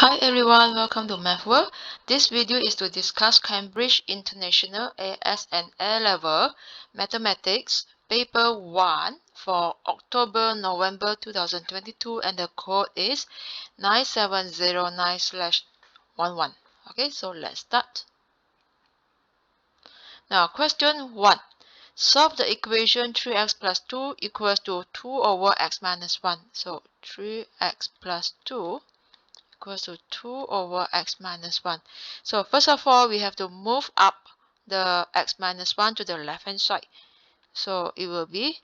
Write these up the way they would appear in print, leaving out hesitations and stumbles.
Hi everyone, welcome to Math World. This video is to discuss Cambridge International AS and A-Level Mathematics Paper 1 for October-November 2022, and the code is 9709/11. Okay, so let's start. Now question 1. Solve the equation 3x plus 2 equals to 2 over x minus 1. So 3x plus 2 equals to 2 over x minus 1. So first of all, we have to move up the x minus 1 to the left hand side. So it will be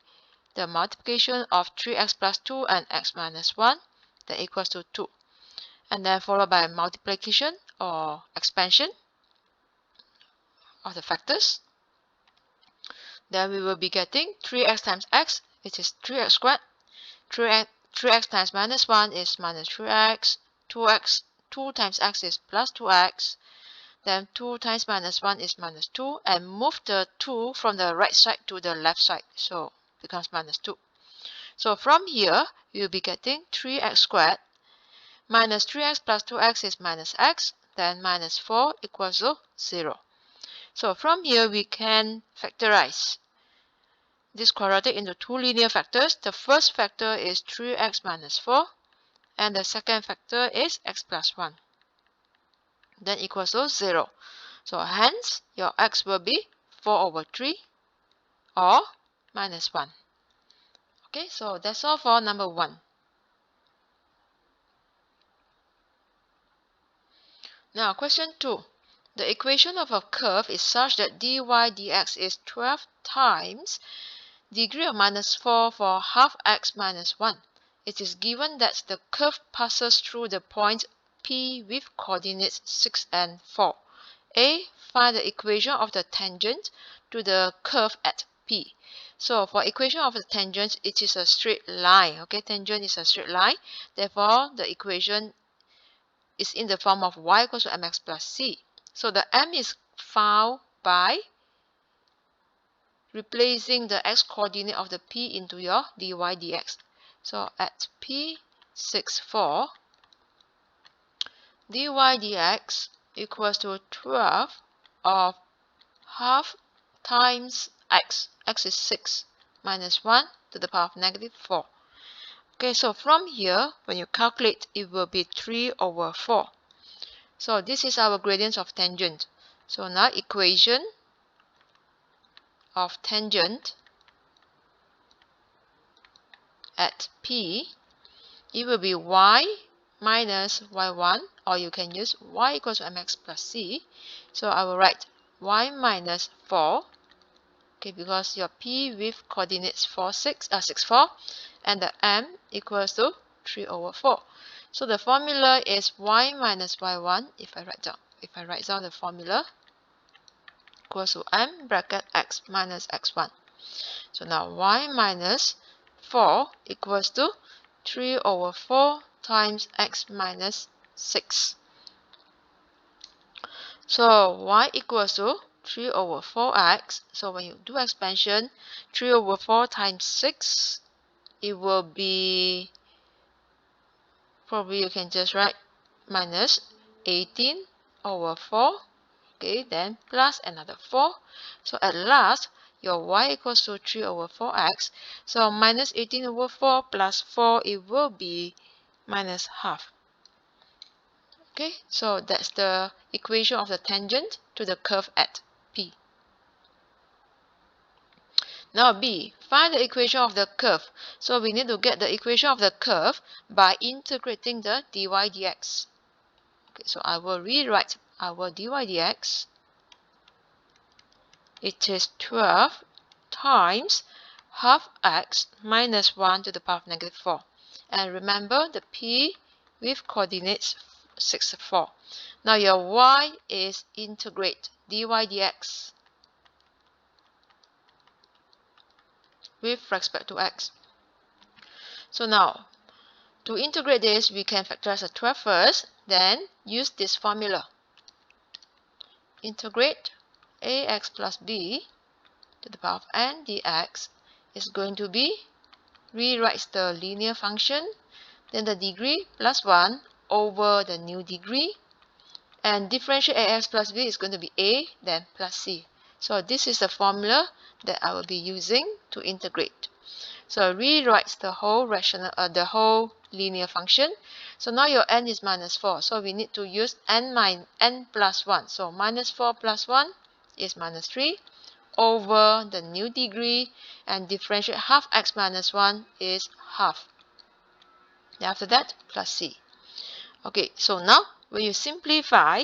the multiplication of 3x plus 2 and x minus 1 that equals to 2. And then followed by multiplication or expansion of the factors. Then we will be getting 3x times x, which is 3x squared. 3x times minus 1 is minus 3x. 2 times x is plus 2x. Then 2 times minus 1 is minus 2. And move the 2 from the right side to the left side. So it becomes minus 2. So from here, we will be getting 3x squared. Minus 3x plus 2x is minus x. Then minus 4 equals to 0. So from here, we can factorize this quadratic into two linear factors. The first factor is 3x minus 4. And the second factor is x plus 1. Then equals to 0. So hence, your x will be 4 over 3 or minus 1. Okay, so that's all for number 1. Now, question 2. The equation of a curve is such that dy dx is 12 times degree of minus 4 for half x minus 1. It is given that the curve passes through the points P with coordinates 6 and 4. A. Find the equation of the tangent to the curve at P. So for equation of the tangent, it is a straight line. Okay, tangent is a straight line. Therefore, the equation is in the form of y equals to mx plus c. So the m is found by replacing the x coordinate of the P into your dy dx. So at P 6, 4, dy dx equals to 12 of half times x. X is 6 minus 1 to the power of negative 4. Okay, so from here, when you calculate, it will be 3 over 4. So this is our gradient of tangent. So now equation of tangent at P, it will be y minus y1, or you can use y equals to mx plus c. So I will write y minus 4, okay, because your P with coordinates 6, 4, and the m equals to 3 over 4. So the formula is y minus y1. If I write down the formula, equals to m bracket x minus x1. So now y minus 4 equals to 3 over 4 times x minus 6. So y equals to 3 over 4x. So when you do expansion, 3 over 4 times 6, it will be, probably you can just write minus 18 over 4. Okay, then plus another 4. So at last, your y equals to 3 over 4x. So minus 18 over 4 plus 4, it will be minus half. Okay, so that's the equation of the tangent to the curve at P. Now B, find the equation of the curve. So we need to get the equation of the curve by integrating the dy dx. Okay, so I will rewrite our dy dx. It is 12 times half x minus 1 to the power of negative 4. And remember the P with coordinates 6, 4. Now your y is integrate dy dx with respect to x. So now, to integrate this, we can factorize the 12 first, then use this formula. Integrate ax plus b to the power of n dx is going to be, rewrites the linear function, then the degree plus 1 over the new degree, and differentiate ax plus b is going to be a, then plus c. So this is the formula that I will be using to integrate. So rewrite the whole linear function. So now your n is minus 4. So we need to use n plus 1. So minus 4 plus 1 is minus 3 over the new degree, and differentiate half x minus 1 is half. Then after that, plus c. Okay, so now when you simplify,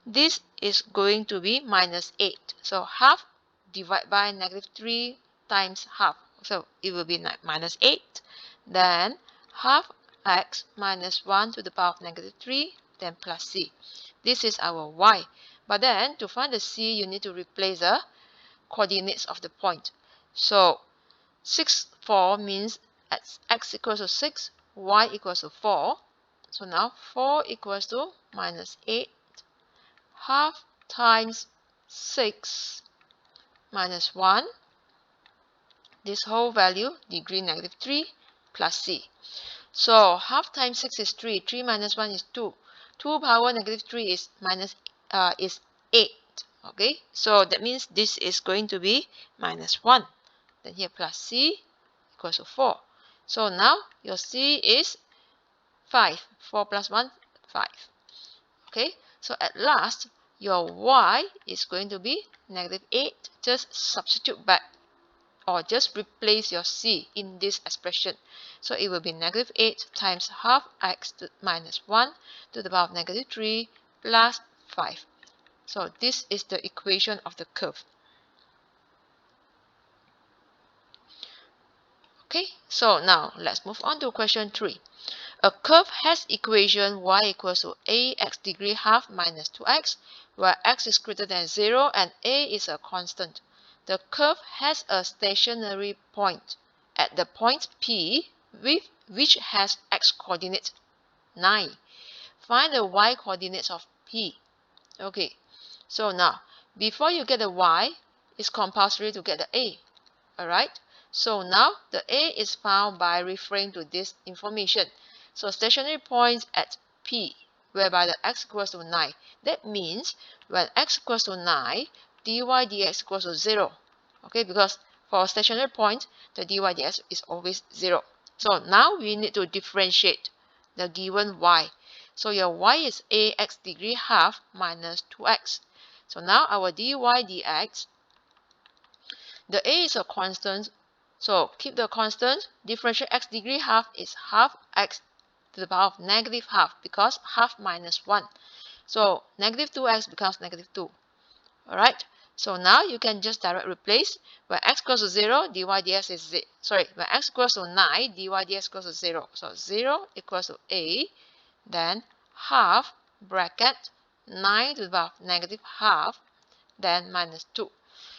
this is going to be minus 8. So half divided by negative 3 times half. So it will be minus 8. Then half x minus 1 to the power of negative 3, then plus c. This is our y. But then to find the c, you need to replace the coordinates of the point. So 6, 4 means x equals to 6, y equals to 4. So now 4 equals to minus 8 half times 6 minus 1. This whole value, degree negative 3 plus c. So half times 6 is 3. 3 minus 1 is 2. 2 power negative 3 is is 8. Okay, so that means this is going to be minus 1. Then here plus c equals to 4. So now your c is 5. 4 plus 1, 5. Okay, so at last, your y is going to be negative 8. Just substitute back, or just replace your c in this expression. So it will be negative 8 times half x minus 1 to the power of negative 3 plus 5. So this is the equation of the curve. Okay, so now let's move on to question 3. A curve has equation y equals to ax degree half minus 2x, where x is greater than 0 and a is a constant. The curve has a stationary point at the point P, which has x coordinates 9. Find the y coordinates of P. Okay, so now, before you get the y, it's compulsory to get the a. Alright, so now the a is found by referring to this information. So stationary points at P, whereby the x equals to 9. That means when x equals to 9, dy dx equals to 0. Okay, because for a stationary point, the dy dx is always 0. So now we need to differentiate the given y. So your y is ax degree half minus 2x. So now our dy dx, the a is a constant, so keep the constant. Differentiate x degree half is half x to the power of negative half, because half minus 1. So negative 2x becomes negative 2. Alright, so now you can just direct replace. When x equals to 0, dy dx is 0. Sorry, when x equals to 9, dy dx equals to 0. So 0 equals to a, then half bracket 9 to the power of negative half, then minus 2.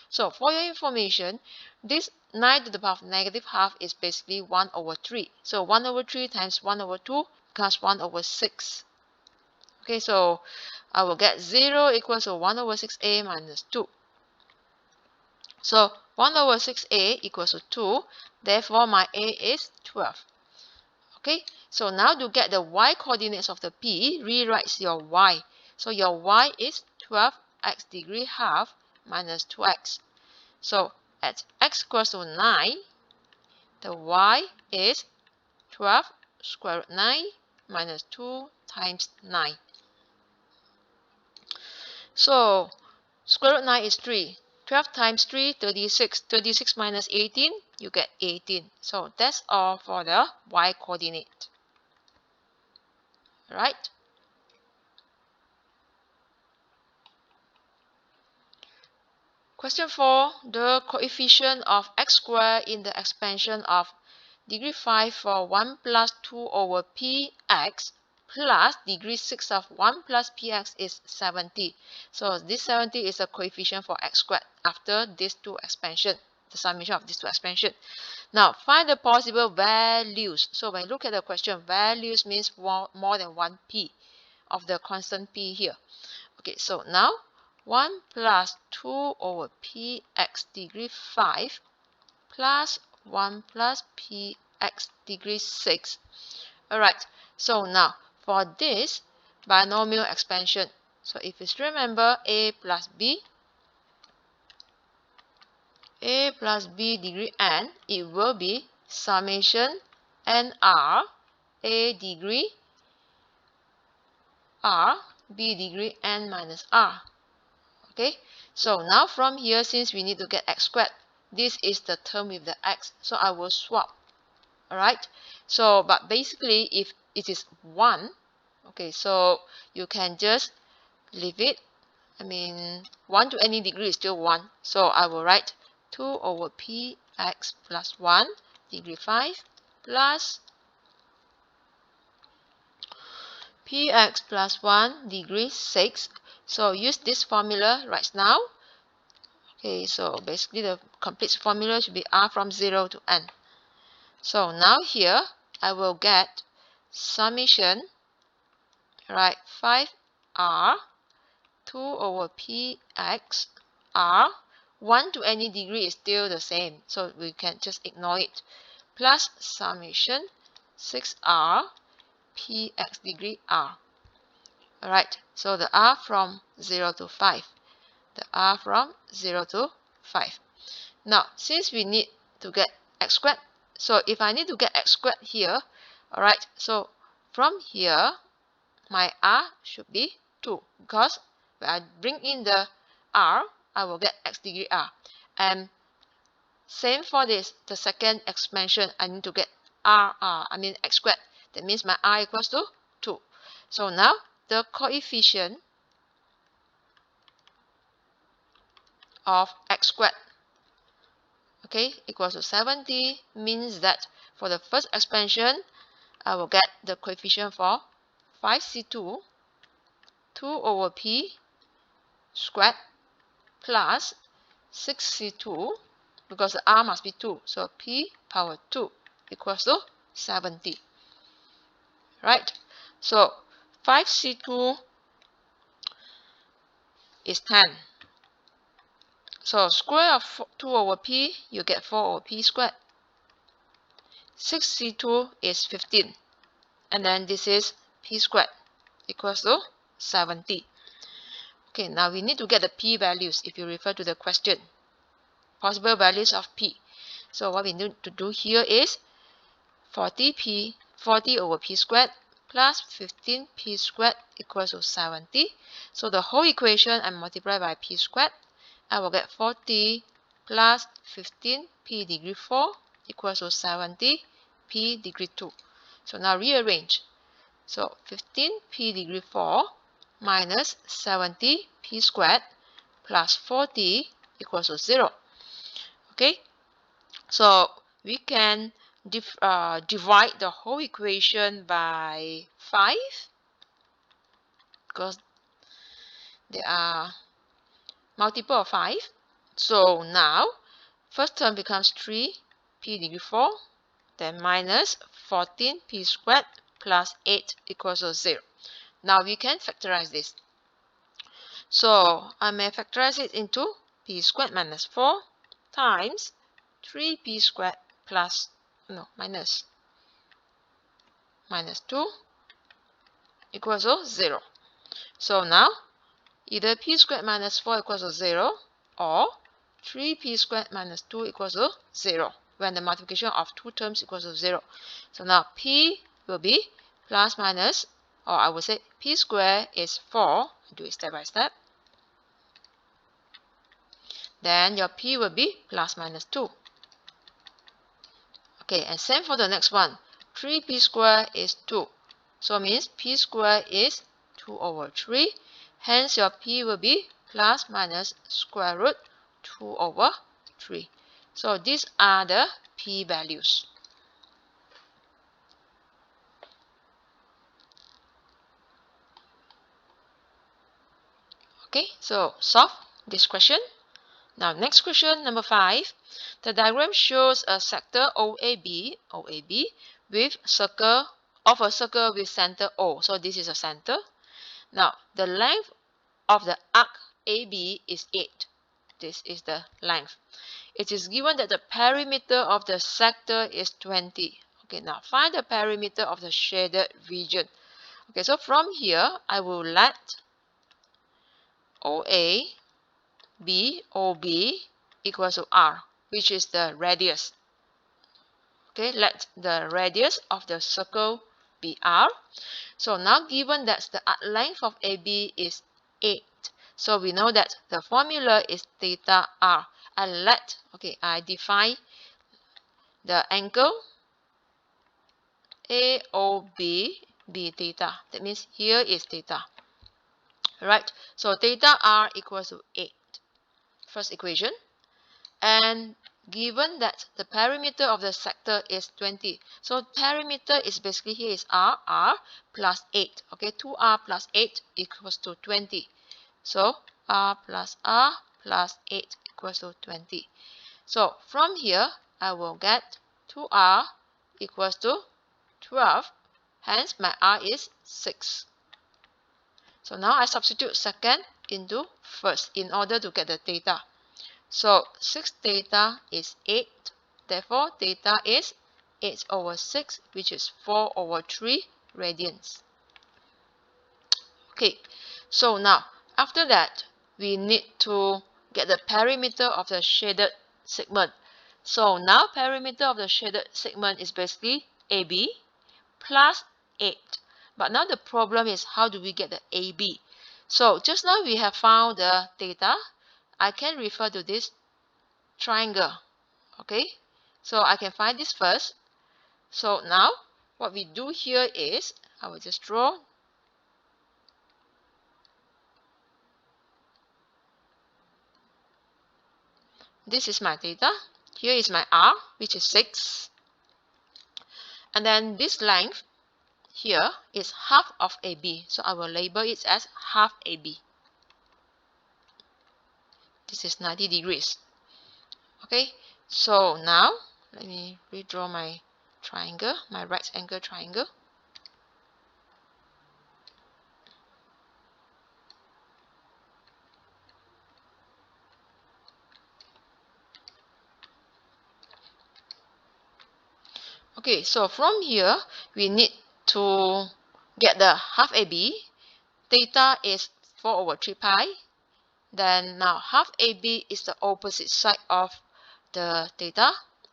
So for your information, this 9 to the power of negative half is basically 1 over 3. So 1 over 3 times 1 over 2 becomes 1 over 6. Okay, so I will get 0 equals to 1 over 6a minus 2. So 1 over 6a equals to 2. Therefore, my a is 12. Okay, so now to get the y coordinates of the P, rewrite your y. So your y is 12x degree half minus 2x. So at x equals to 9, the y is 12 square root 9 minus 2 times 9. So square root 9 is 3. 12 times 3, 36. 36 minus 18, you get 18. So that's all for the y coordinate. Right? Question 4. The coefficient of x squared in the expansion of degree 5 for 1 plus 2 over px plus degree 6 of 1 plus px is 70. So this 70 is the coefficient for x squared after these two expansion, the summation of these two expansion. Now find the possible values. So when you look at the question, values means more than 1p of the constant p here. Okay, so now 1 plus 2 over px degree 5 plus 1 plus px degree 6. Alright, so now for this binomial expansion. So if you still remember a plus b degree n, it will be summation nr a degree r b degree n minus r. Okay, so now from here, since we need to get x squared, this is the term with the x, so I will swap. Alright, so but basically if it is 1, okay, so you can just leave it. I mean 1 to any degree is still 1, so I will write 2 over px plus 1 degree 5 plus px plus 1 degree 6. So use this formula right now. Okay, so basically the complete formula should be r from 0 to n. So now here I will get summation, right, 5r 2 over px r, 1 to any degree is still the same, so we can just ignore it, plus summation 6r px degree r. Alright, so the r from 0 to 5. The r from 0 to 5. Now, since we need to get x squared, so if I need to get x squared here, alright, so from here, my r should be 2, because when I bring in the r, I will get x degree r. And same for this, the second expansion, I need to get x squared. That means my r equals to 2. So now, the coefficient of x squared, okay, equals to 70, means that for the first expansion, I will get the coefficient for 5c2, 2 over p squared plus 6c2, because the r must be 2, so p power 2 equals to 70. Right? So 5c2 is 10. So square of 2 over p, you get 4 over p squared. 6c2 is 15. And then this is p squared equals to 70. Okay, now we need to get the p values if you refer to the question. Possible values of p. So what we need to do here is 40 over p squared plus 15p squared equals to 70. So the whole equation I multiply by p squared. I will get 40 plus 15p degree 4 equals to 70p degree 2. So now rearrange. So 15p degree 4 minus 70p squared plus 40 equals to 0. Okay, so we can divide the whole equation by 5 because there are multiple of 5. So now first term becomes 3p degree 4, then minus 14p squared plus 8 equals to 0. Now we can factorize this. So I may factorize it into p squared minus 4 times 3p squared plus, minus 2 equals to 0. So now either p squared minus 4 equals to 0 or 3p squared minus 2 equals to 0 when the multiplication of two terms equals to 0. So now p will be plus minus, or I would say p squared is 4. I do it step by step. Then your p will be plus minus 2. Okay, and same for the next one. 3p squared is 2. So means p squared is 2 over 3. Hence your p will be plus minus square root 2 over 3. So these are the p values. Okay, so solve this question. Now next question, number 5. The diagram shows a sector OAB with a circle with center O. So this is a center. Now the length of the arc AB is 8. This is the length. It is given that the perimeter of the sector is 20. Okay, now find the perimeter of the shaded region. Okay, so from here, I will let OA be OB equals to R, which is the radius. Okay, let the radius of the circle be R. So now given that the arc length of AB is 8, so we know that the formula is theta R. I define the angle AOB be theta. That means here is theta. Right, so theta R equals to 8. First equation. And given that the perimeter of the sector is 20, so perimeter is basically here is R plus 8. Okay, 2R plus 8 equals to 20. So R plus 8 equals to 20. So from here, I will get 2R equals to 12. Hence, my R is 6. So now I substitute second into first in order to get the theta. So 6 theta is 8. Therefore, theta is 8 over 6, which is 4 over 3 radians. Okay, so now, after that, we need to get the perimeter of the shaded segment. So now, perimeter of the shaded segment is basically AB plus 8. But now the problem is, how do we get the AB? So just now we have found the theta. I can refer to this triangle. Okay, so I can find this first. So now what we do here is, I will just draw. This is my theta. Here is my R, which is 6. And then this length here is half of AB. So I will label it as half AB. This is 90 degrees. Okay, so now let me redraw my triangle, my right angle triangle. Okay, so from here, we need to get the half AB. Theta is 4 over 3 pi. Then now half AB is the opposite side of the theta.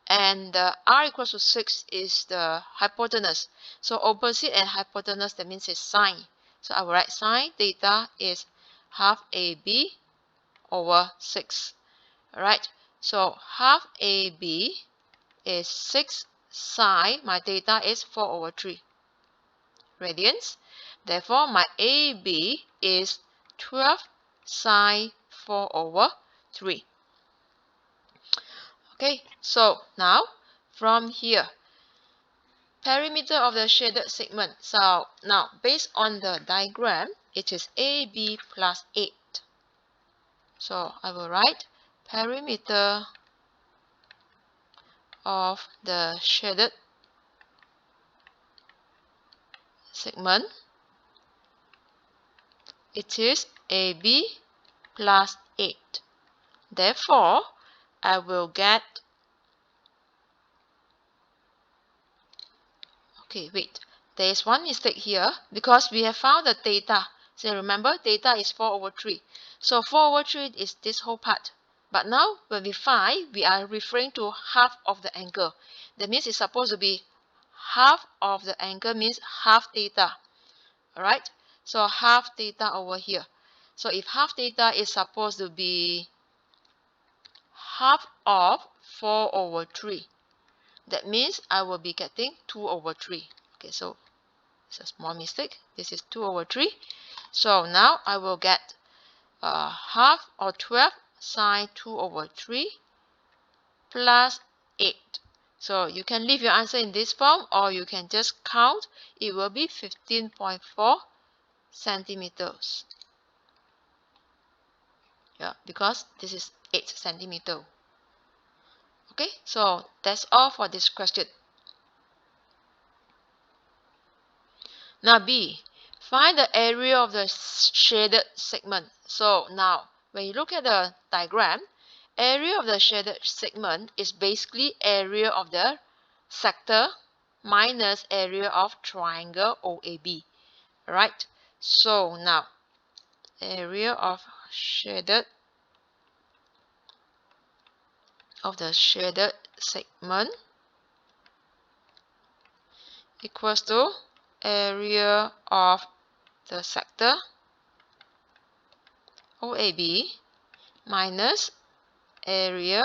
And the R equals to 6 is the hypotenuse. So opposite and hypotenuse, that means it's sine. So I will write sine theta is half AB over 6. Alright, so half AB is 6 sine, my theta is 4 over 3 radians. Therefore, my AB is 12 sine 4 over 3. Okay, so now from here, perimeter of the shaded segment. So now based on the diagram, it is AB plus 8. So I will write perimeter of the shaded segment. It is AB plus 8. Therefore, I will get, okay, wait, there is one mistake here because we have found the theta. So remember, theta is 4 over 3. So 4 over 3 is this whole part. But now, when we find, we are referring to half of the angle. That means it's supposed to be half of the angle means half theta. Alright, so half theta over here. So if half theta is supposed to be half of 4 over 3, that means I will be getting 2 over 3. Okay, so it's a small mistake. This is 2 over 3. So now I will get half or 12 sine 2 over 3 plus 8. So you can leave your answer in this form, or you can just count. It will be 15.4 centimeters. Yeah, because this is 8 centimeter. Okay, so that's all for this question. Now B, find the area of the shaded segment. So now, when you look at the diagram, area of the shaded segment is basically area of the sector minus area of triangle OAB. Alright, so now area of the shaded segment equals to area of the sector OAB minus area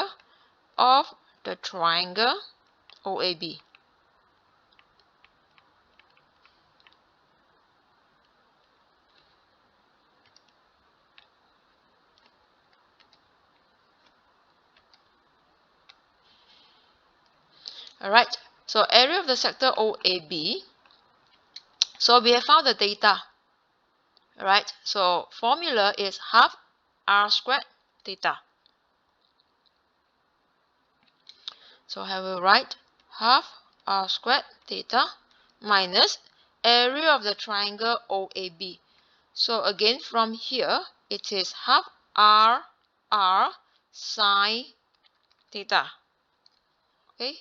of the triangle OAB. Alright, so area of the sector OAB. So we have found the data. Alright, so formula is half r squared theta. So I will write half r squared theta minus area of the triangle OAB. So again from here it is half r sine theta. Okay,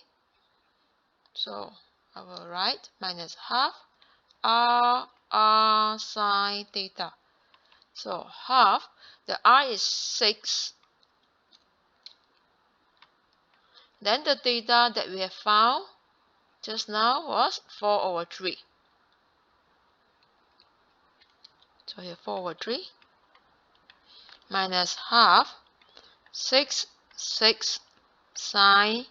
so I will write minus half r sine theta. So half, the r is 6. Then the theta that we have found just now was 4/3. So here 4/3 minus half 6 sine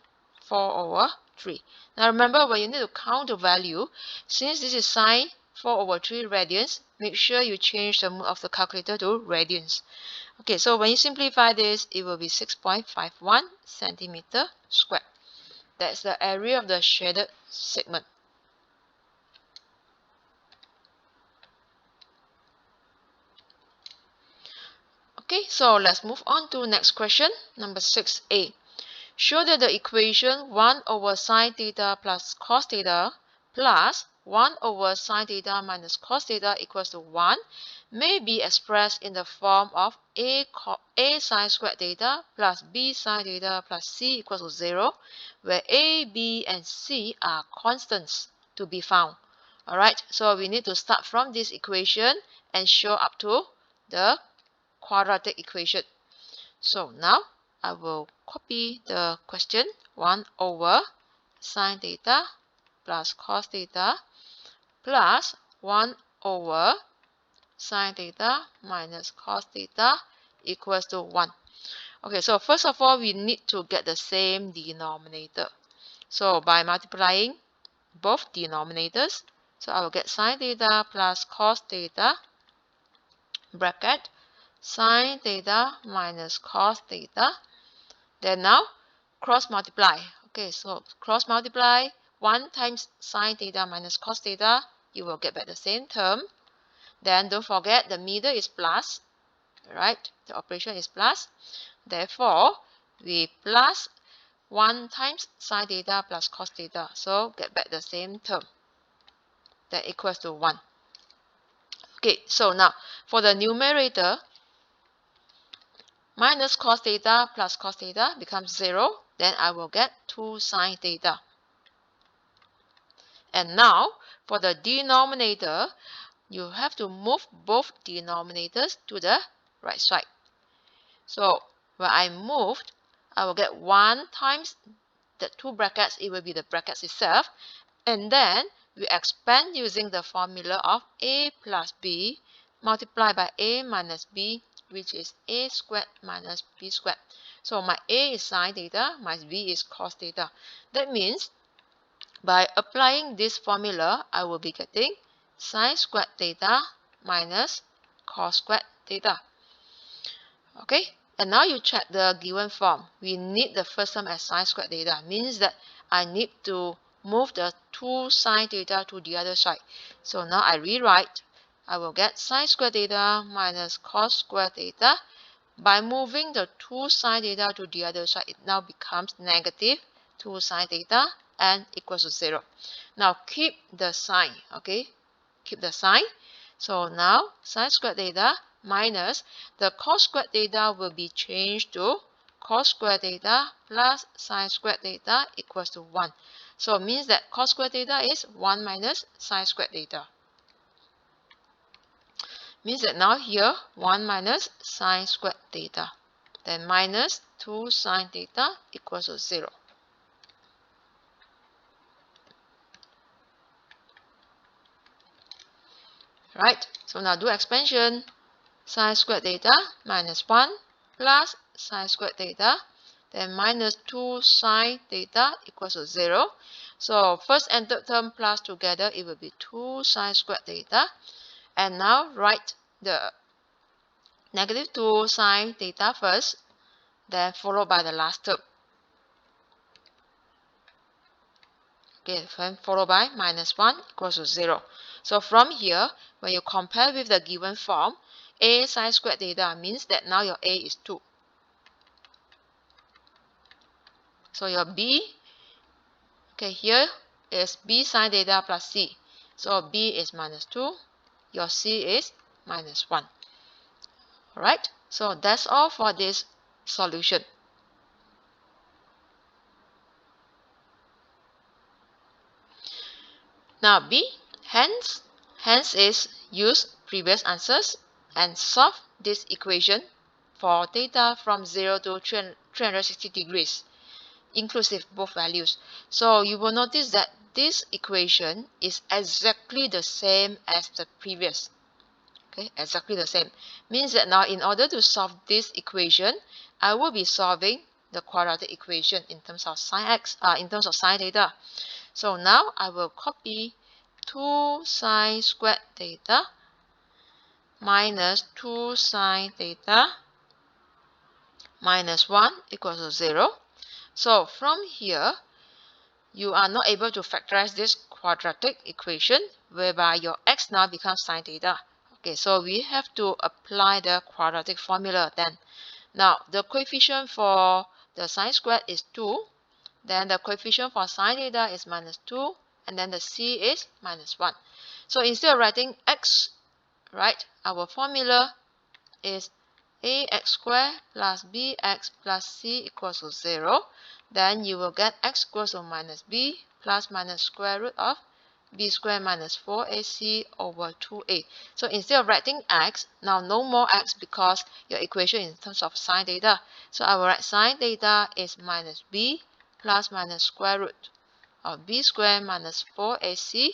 4/3. Now remember, when you need to count the value, since this is sine 4/3 radians, make sure you change the mode of the calculator to radians. Okay, so when you simplify this, it will be 6.51 centimeter squared. That's the area of the shaded segment. Okay, so let's move on to next question, number 6a. Show that the equation 1 over sine theta plus cos theta plus 1 over sine theta minus cos theta equals to 1 may be expressed in the form of a sine squared theta plus b sine theta plus c equals to 0, where a, b, and c are constants to be found. Alright, so we need to start from this equation and show up to the quadratic equation. So now I will copy the question 1 over sine theta plus cos theta plus 1 over sine theta minus cos theta equals to 1. Okay, so first of all, we need to get the same denominator. So by multiplying both denominators, so I will get sine theta plus cos theta bracket sine theta minus cos theta. Then now cross multiply. Okay, so cross multiply 1 times sine theta minus cos theta, you will get back the same term. Then don't forget the middle is plus, right? The operation is plus. Therefore, we plus 1 times sine theta plus cos theta. So get back the same term. That equals to 1. Okay, so now for the numerator, minus cos theta plus cos theta becomes 0. Then I will get 2 sine theta. And now for the denominator, you have to move both denominators to the right side. So when I moved, I will get 1 times the 2 brackets, it will be the brackets itself. And then we expand using the formula of a plus b multiplied by a minus b, which is a squared minus b squared. So my a is sine theta, my b is cos theta. That means by applying this formula, I will be getting sine squared theta minus cos squared theta. Okay, and now you check the given form. We need the first term as sine squared theta. Means that I need to move the 2 sine theta to the other side. So now I rewrite. I will get sine squared theta minus cos squared theta. By moving the 2 sine theta to the other side, it now becomes negative 2 sine theta and equals to 0. Now keep the sign, okay? Keep the sign. So now sine squared theta minus the cos squared theta will be changed to cos squared theta plus sine squared theta equals to 1. So it means that cos squared theta is 1 minus sine squared theta. Means that now here 1 minus sine squared theta. Then minus 2 sine theta equals to 0. Right, so now do expansion. Sine squared theta minus 1 plus sine squared theta. Then minus 2 sine theta equals to 0. So first and third term plus together, it will be 2 sine squared theta. And now write the negative 2 sine theta first, then followed by the last term. Okay, then followed by minus 1 equals to 0. So from here, when you compare with the given form, a sine squared theta means that now your a is 2. So your b, okay, here is b sine theta plus c. So b is minus 2, your c is minus 1. Alright, so that's all for this solution. Now B, hence is use previous answers and solve this equation for theta from 0 to 360 degrees, inclusive both values. So you will notice that this equation is exactly the same as the previous. Okay, exactly the same. Means that now in order to solve this equation, I will be solving the quadratic equation in terms of sine theta. So now I will copy 2 sine squared theta minus 2 sine theta minus 1 equals to 0. So from here, you are not able to factorize this quadratic equation whereby your x now becomes sine theta. Okay, so we have to apply the quadratic formula then. Now, the coefficient for the sine squared is 2. Then the coefficient for sine theta is minus 2. And then the c is minus 1. So instead of writing x, right, our formula is ax squared plus bx plus c equals to 0. Then you will get x equals to minus b plus minus square root of b squared minus 4ac over 2a. So instead of writing x, now no more x because your equation is in terms of sine theta. So I will write sine theta is minus b plus minus square root of b squared minus 4ac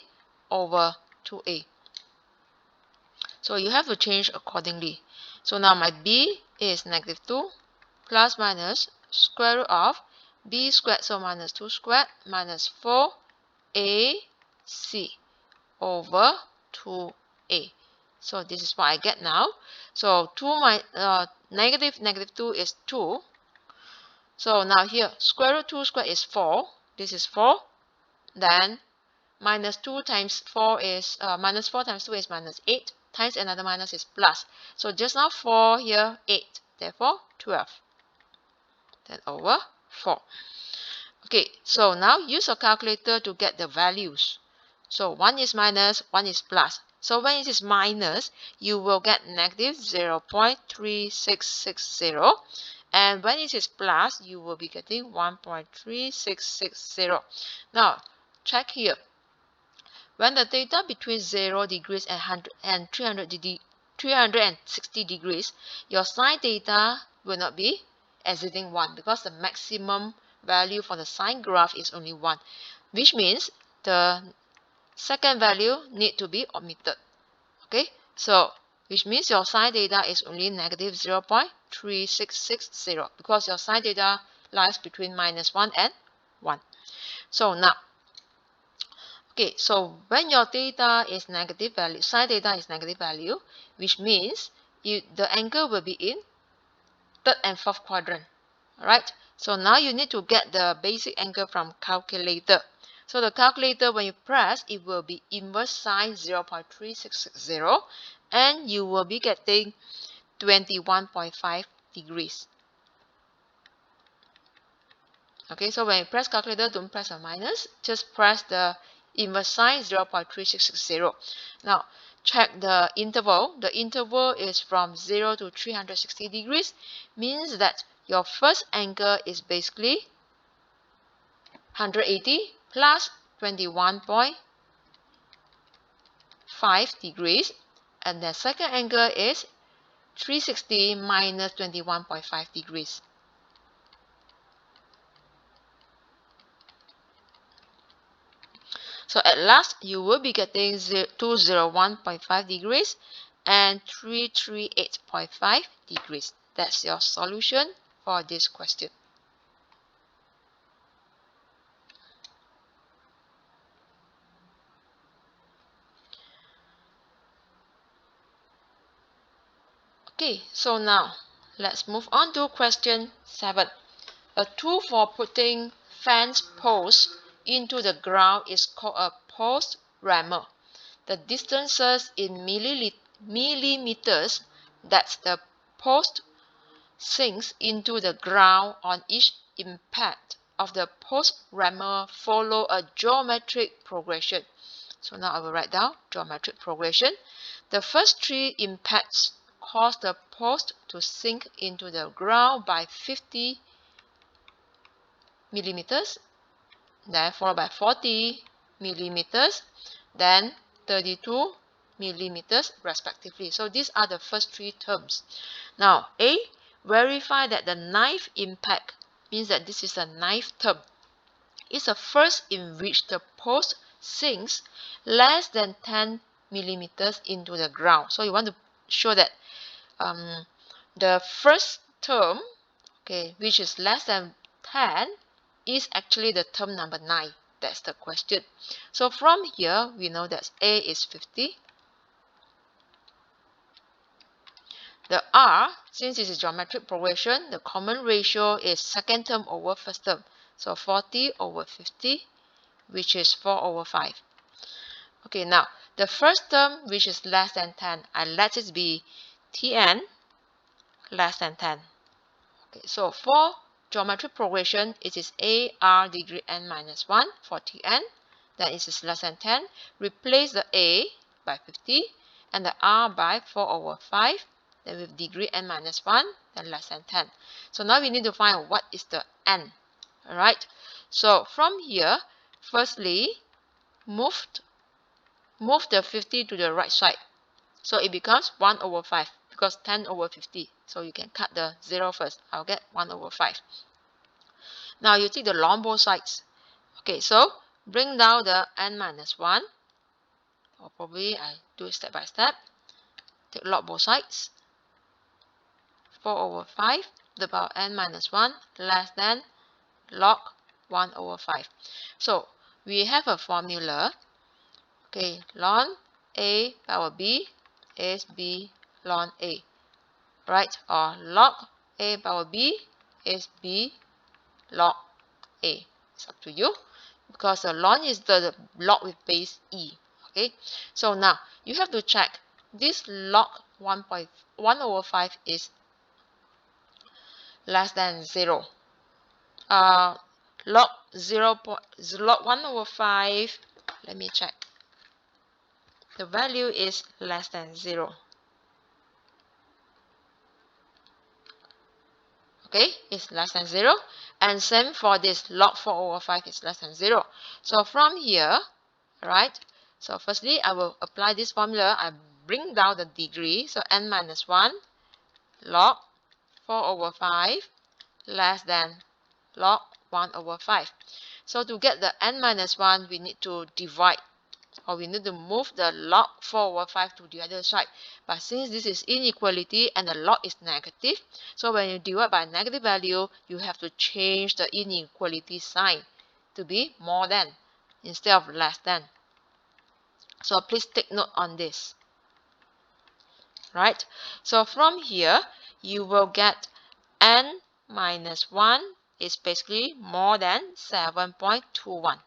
over 2a. So you have to change accordingly. So now my b is negative 2 plus minus square root of b squared, so minus 2 squared minus 4ac over 2a. So this is what I get now. So negative 2 is 2. So now here, square root 2 squared is 4. This is 4. Then minus 2 times 4 is, minus 4 times 2 is minus 8. Times another minus is plus. So just now 4 here, 8. Therefore 12. Then over 4. Okay, so now use a calculator to get the values. So 1 is minus, 1 is plus. So when it is minus, you will get negative 0.3660. And when it is plus, you will be getting 1.3660. Now, check here. When the theta between 0 degrees and 360 degrees, your sine theta will not be exceeding 1 because the maximum value for the sine graph is only 1, which means the second value need to be omitted. Okay, so which means your sine theta is only negative 0.3660 because your sine theta lies between minus 1 and 1. So now, okay, so when your theta is negative value, sine theta is negative value, which means the angle will be in third and fourth quadrant. Alright, so now you need to get the basic angle from calculator. So the calculator, when you press, it will be inverse sine 0.3660 and you will be getting 21.5 degrees. Okay, so when you press calculator, don't press a minus, just press the inverse sine 0.3660. Now, check the interval. The interval is from 0 to 360 degrees, means that your first angle is basically 180 plus 21.5 degrees. And the second angle is 360 minus 21.5 degrees. So at last, you will be getting 201.5 degrees and 338.5 degrees. That's your solution for this question. Okay, so now let's move on to question 7. A tool for putting fence posts into the ground is called a post rammer. The distances in millimeters that the post sinks into the ground on each impact of the post rammer follow a geometric progression. So now I will write down geometric progression. The first 3 impacts cause the post to sink into the ground by 50 millimeters, then followed by 40 millimeters, then 32 millimeters respectively. So these are the first 3 terms. Now A, verify that the ninth impact means that this is a ninth term. It's a first in which the post sinks less than 10 millimeters into the ground. So you want to show that the first term, okay, which is less than 10, is actually the term number 9. That's the question. So from here, we know that A is 50. The R, since this is geometric progression, the common ratio is second term over first term. So 40 over 50, which is 4 over 5. Okay, now the first term, which is less than 10, I let it be Tn less than 10. Okay, so for geometric progression, it is AR degree n minus 1 for Tn. Then it is less than 10. Replace the A by 50 and the R by 4 over 5. Then with degree n minus 1, then less than 10. So now we need to find what is the n. Alright, so from here, firstly, move the 50 to the right side. So it becomes 1 over 5 because 10 over 50. So you can cut the 0 first. I'll get 1 over 5. Now you take the log both sides. Okay, so bring down the n minus 1. Or probably I do it step by step. Take log both sides. 4 over 5 to the power n minus 1 less than log 1 over 5. So we have a formula. Okay, ln A power B is B ln A. Right? Or log A power B is B log A. It's up to you. Because the ln is the log with base E. Okay, so now you have to check this log 1.1 over 5 is less than 0. Log 1 over 5, let me check. The value is less than 0. Okay, it's less than 0. And same for this log 4 over 5 is less than 0. So from here, right, so firstly I will apply this formula. I bring down the degree. So n minus 1 log 4 over 5 less than log 1 over 5. So to get the n minus 1, we need to divide, or we need to move the log 4 over 5 to the other side. But since this is inequality and the log is negative, so when you divide by a negative value, you have to change the inequality sign to be more than instead of less than. So please take note on this. Right? So from here, you will get n minus 1 is basically more than 7.21.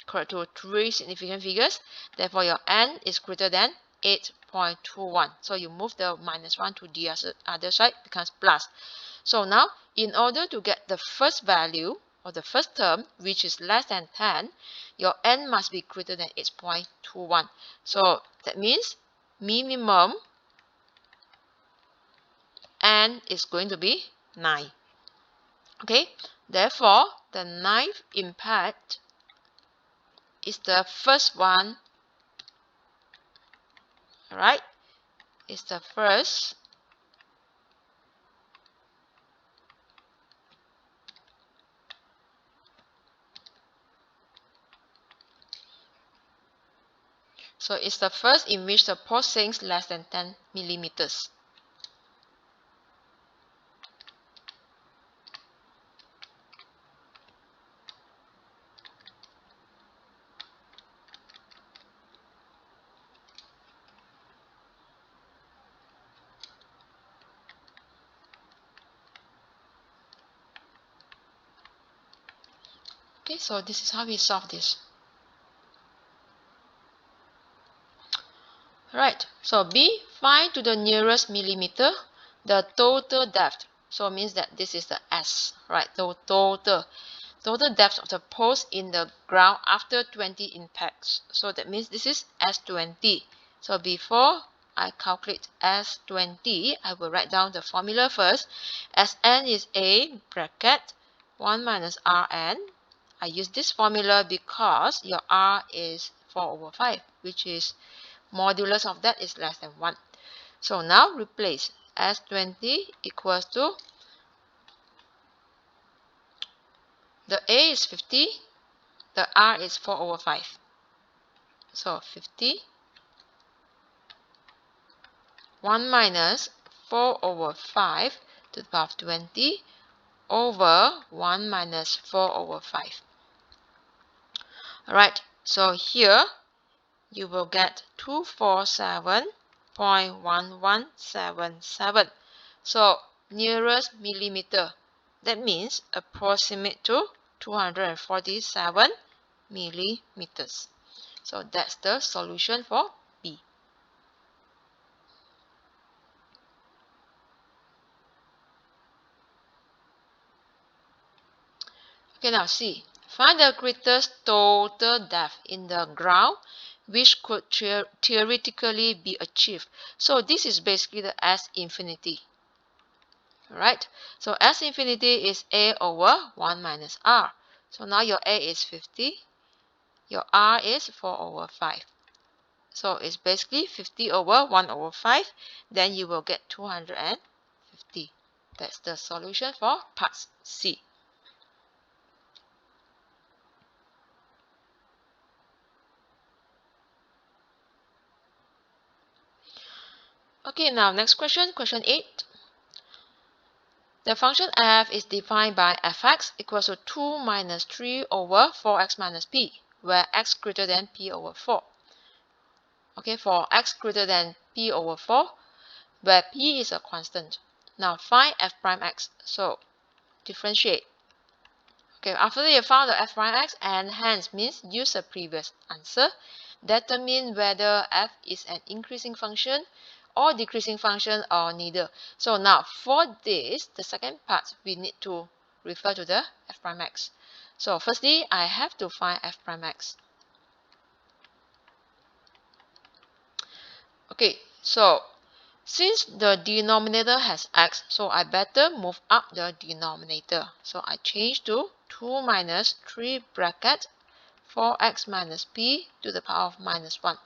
Correct to 3 significant figures. Therefore, your n is greater than 8.21. So you move the minus 1 to the other side, becomes plus. So now, in order to get the first value, or the first term, which is less than 10, your n must be greater than 8.21. So that means minimum n is going to be 9. Okay, therefore, the ninth impact is the first one Alright, is the first. So it's the first in which the pose sinks less than 10 millimeters. Okay, so this is how we solve this. Right, so B, find to the nearest millimeter the total depth. So it means that this is the S, right? The total depth of the post in the ground after 20 impacts. So that means this is S20. So before I calculate S20, I will write down the formula first. Sn is A bracket 1 minus Rn. I use this formula because your R is 4/5, which is modulus of that is less than 1. So now replace S20 equals to, the A is 50, the R is 4/5. So 50, 1 minus 4/5 to the power of 20 over 1 minus 4/5. Alright, so here you will get 247.1177. So nearest millimeter, that means approximate to 247 millimeters. So that's the solution for B. Okay, now C. Find the greatest total depth in the ground which could theoretically be achieved. So this is basically the S infinity. Alright, so S infinity is A over 1 minus R. So now your A is 50, your R is 4/5. So it's basically 50 over 1/5, then you will get 250. That's the solution for part C. Okay, now next question, question 8. The function f is defined by fx equals to 2 minus 3 over 4x minus p, where x greater than p/4. Okay, for x greater than p/4, where p is a constant. Now find f prime x. So differentiate. Okay, after you found the f prime x, and hence means use the previous answer, determine whether f is an increasing function or decreasing function or neither. So now for this, the second part, we need to refer to the f prime x. So firstly, I have to find f prime x. Okay, so since the denominator has x, so I better move up the denominator. So I change to 2 minus 3 bracket 4x minus p to the power of minus 1.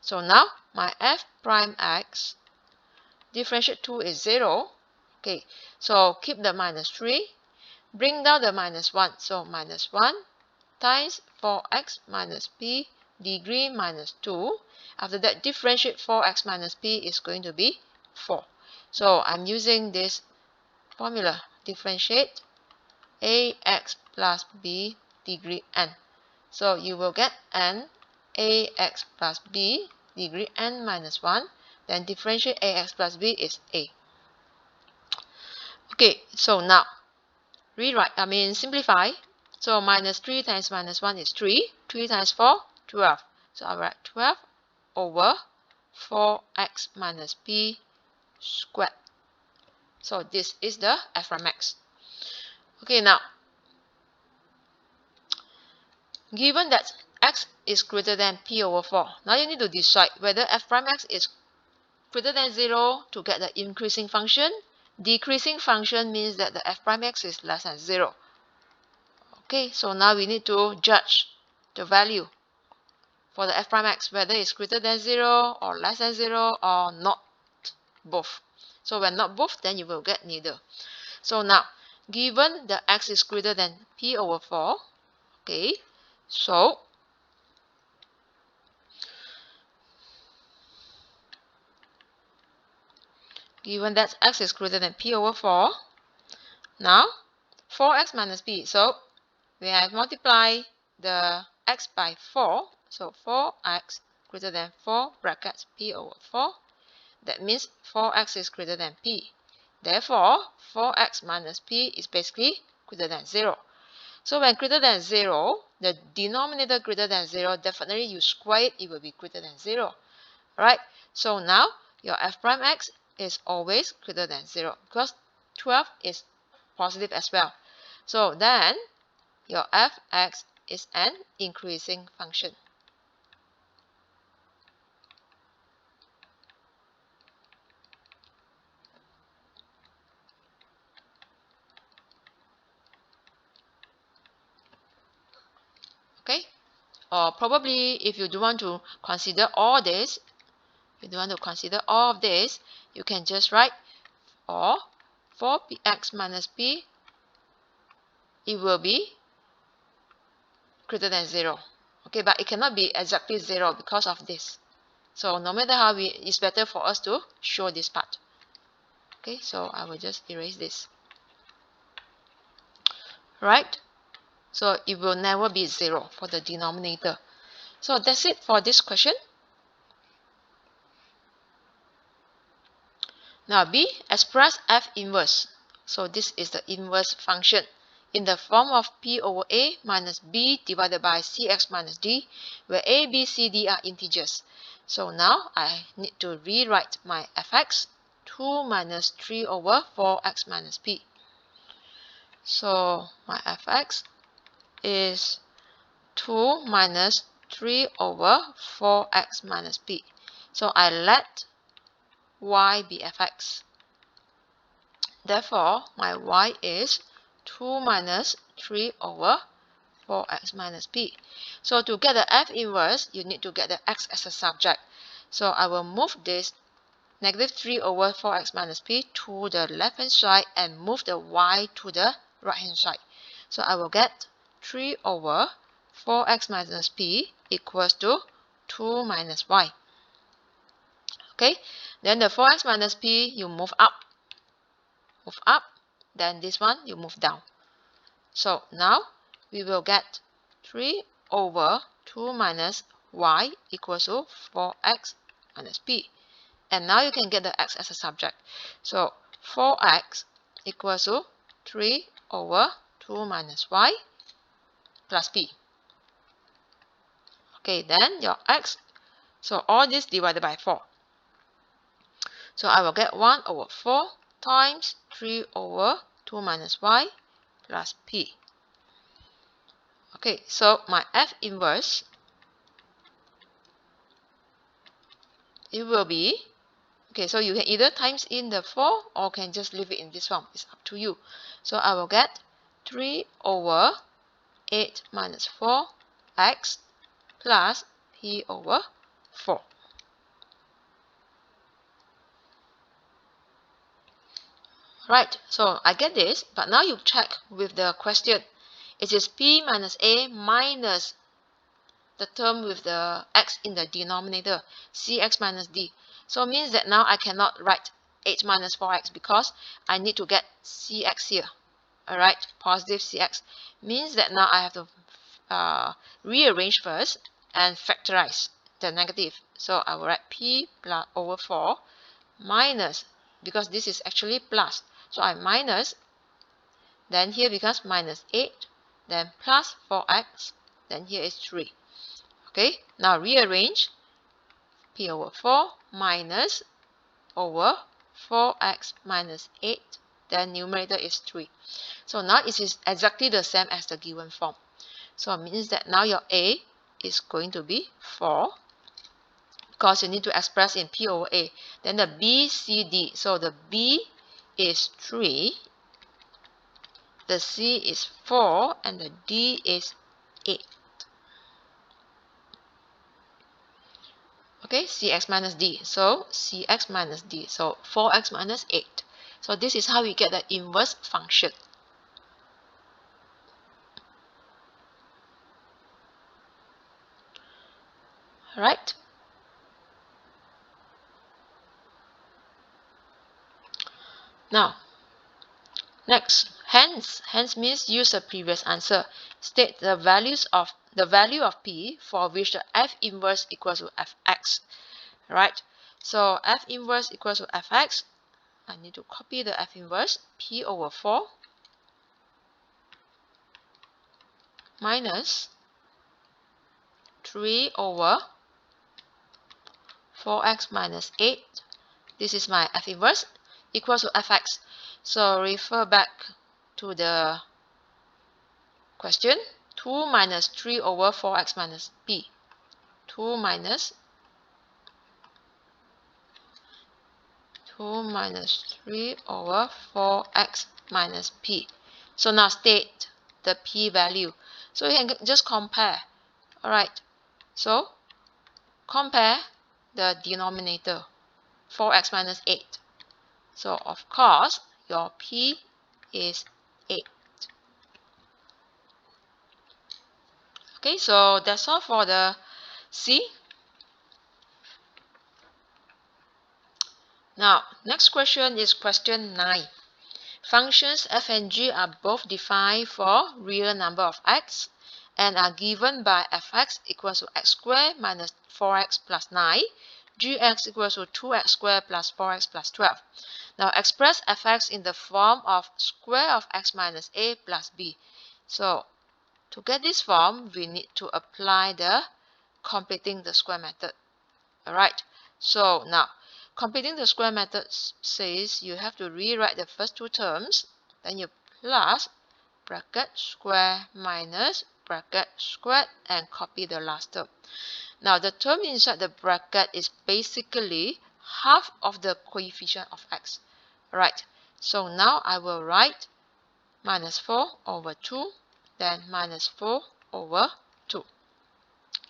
So now my f prime x, differentiate 2 is 0. Okay, so keep the minus 3, bring down the minus 1. So minus 1 times 4x minus p degree minus 2. After that, differentiate 4x minus p is going to be 4. So I'm using this formula, differentiate ax plus b degree n. So you will get n ax plus b degree n minus 1. Then differentiate ax plus b is a. Okay, so now simplify. So minus 3 times minus 1 is 3. 3 times 4, 12. So I'll write 12 over 4x minus p squared. So this is the f prime x. Okay, now given that x is greater than p/4, now you need to decide whether f prime x is greater than 0 to get the increasing function. Decreasing function means that the f prime x is less than 0. Okay, so now we need to judge the value for the f prime x, whether it's greater than 0 or less than 0 or not both. So when not both, then you will get neither. So now, given the x is greater than p over 4, okay, so given that x is greater than p over 4, now 4x minus p. So we have multiplied the x by 4. So 4x greater than 4 brackets p over 4. That means 4x is greater than p. Therefore, 4x minus p is basically greater than 0. So when greater than 0, the denominator greater than 0, definitely you square it, it will be greater than 0. Alright, so now your f prime x is always greater than 0 because 12 is positive as well. So then your fx is an increasing function. Okay, or probably if you don't want to consider all this, you don't want to consider all of this, you can just write or 4px minus p, it will be greater than 0. Okay, but it cannot be exactly 0 because of this. So no matter how, it's better for us to show this part. Okay, so I will just erase this. Right? So it will never be 0 for the denominator. So that's it for this question. Now B, express f inverse. So this is the inverse function in the form of p over a minus b divided by cx minus d, where a, b, c, d are integers. So now I need to rewrite my fx, 2 minus 3 over 4x minus p. So my fx is 2 minus 3 over 4x minus p. So I let y be fx. Therefore, my y is 2 minus 3 over 4x minus p. So to get the f inverse, you need to get the x as a subject. So I will move this negative 3 over 4x minus p to the left hand side and move the y to the right hand side. So I will get 3 over 4x minus p equals to 2 minus y. Okay, then the 4x minus p, you move up, then this one you move down. So now we will get 3 over 2 minus y equals to 4x minus p. And now you can get the x as a subject. So 4x equals to 3 over 2 minus y plus p. Okay, then your x, so all this divided by 4. So I will get 1 over 4 times 3 over 2 minus y plus p. Okay, so my f inverse, it will be, okay, so you can either times in the 4 or can just leave it in this form. It's up to you. So I will get 3 over 8 minus 4x plus p over 4. Right, so I get this, but now you check with the question. It is p minus a minus the term with the x in the denominator, cx minus d. So it means that now I cannot write 8 minus 4x because I need to get cx here. Alright, positive cx. Means that now I have to rearrange first and factorize the negative. So I will write p plus over 4 minus, because this is actually plus. So I minus, then here becomes minus 8, then plus 4x, then here is 3. Okay, now rearrange p over 4 minus over 4x minus 8, then numerator is 3. So now it is exactly the same as the given form. So it means that now your a is going to be 4, because you need to express in p over a. Then the b, c, d. So the b is 3, the c is 4, and the d is 8. Okay, cx minus d. So cx minus d. So 4x minus 8. So this is how we get the inverse function. Alright. Now, next, hence means use the previous answer. State the value of p for which the f inverse equals to fx. Right? So f inverse equals to fx. I need to copy the f inverse, p over 4 minus 3 over 4x minus 8. This is my f inverse equals to fx. So refer back to the question. 2 minus 3 over 4x minus p. 2 minus 3 over 4x minus p. So now state the p value. So you can just compare. Alright, so compare the denominator, 4x minus 8. So of course, your p is 8. Okay, so that's all for the C. Now, next question is question 9. Functions f and g are both defined for real number of x and are given by fx equals to x squared minus 4x plus 9, gx equals to 2x squared plus 4x plus 12. Now, express fx in the form of square of x minus a plus b. So, to get this form, we need to apply the completing the square method. Alright, so now completing the square method says you have to rewrite the first two terms, then you plus bracket square minus bracket squared and copy the last term. Now the term inside the bracket is basically half of the coefficient of x. Alright, so now I will write minus 4 over 2, then minus 4 over 2.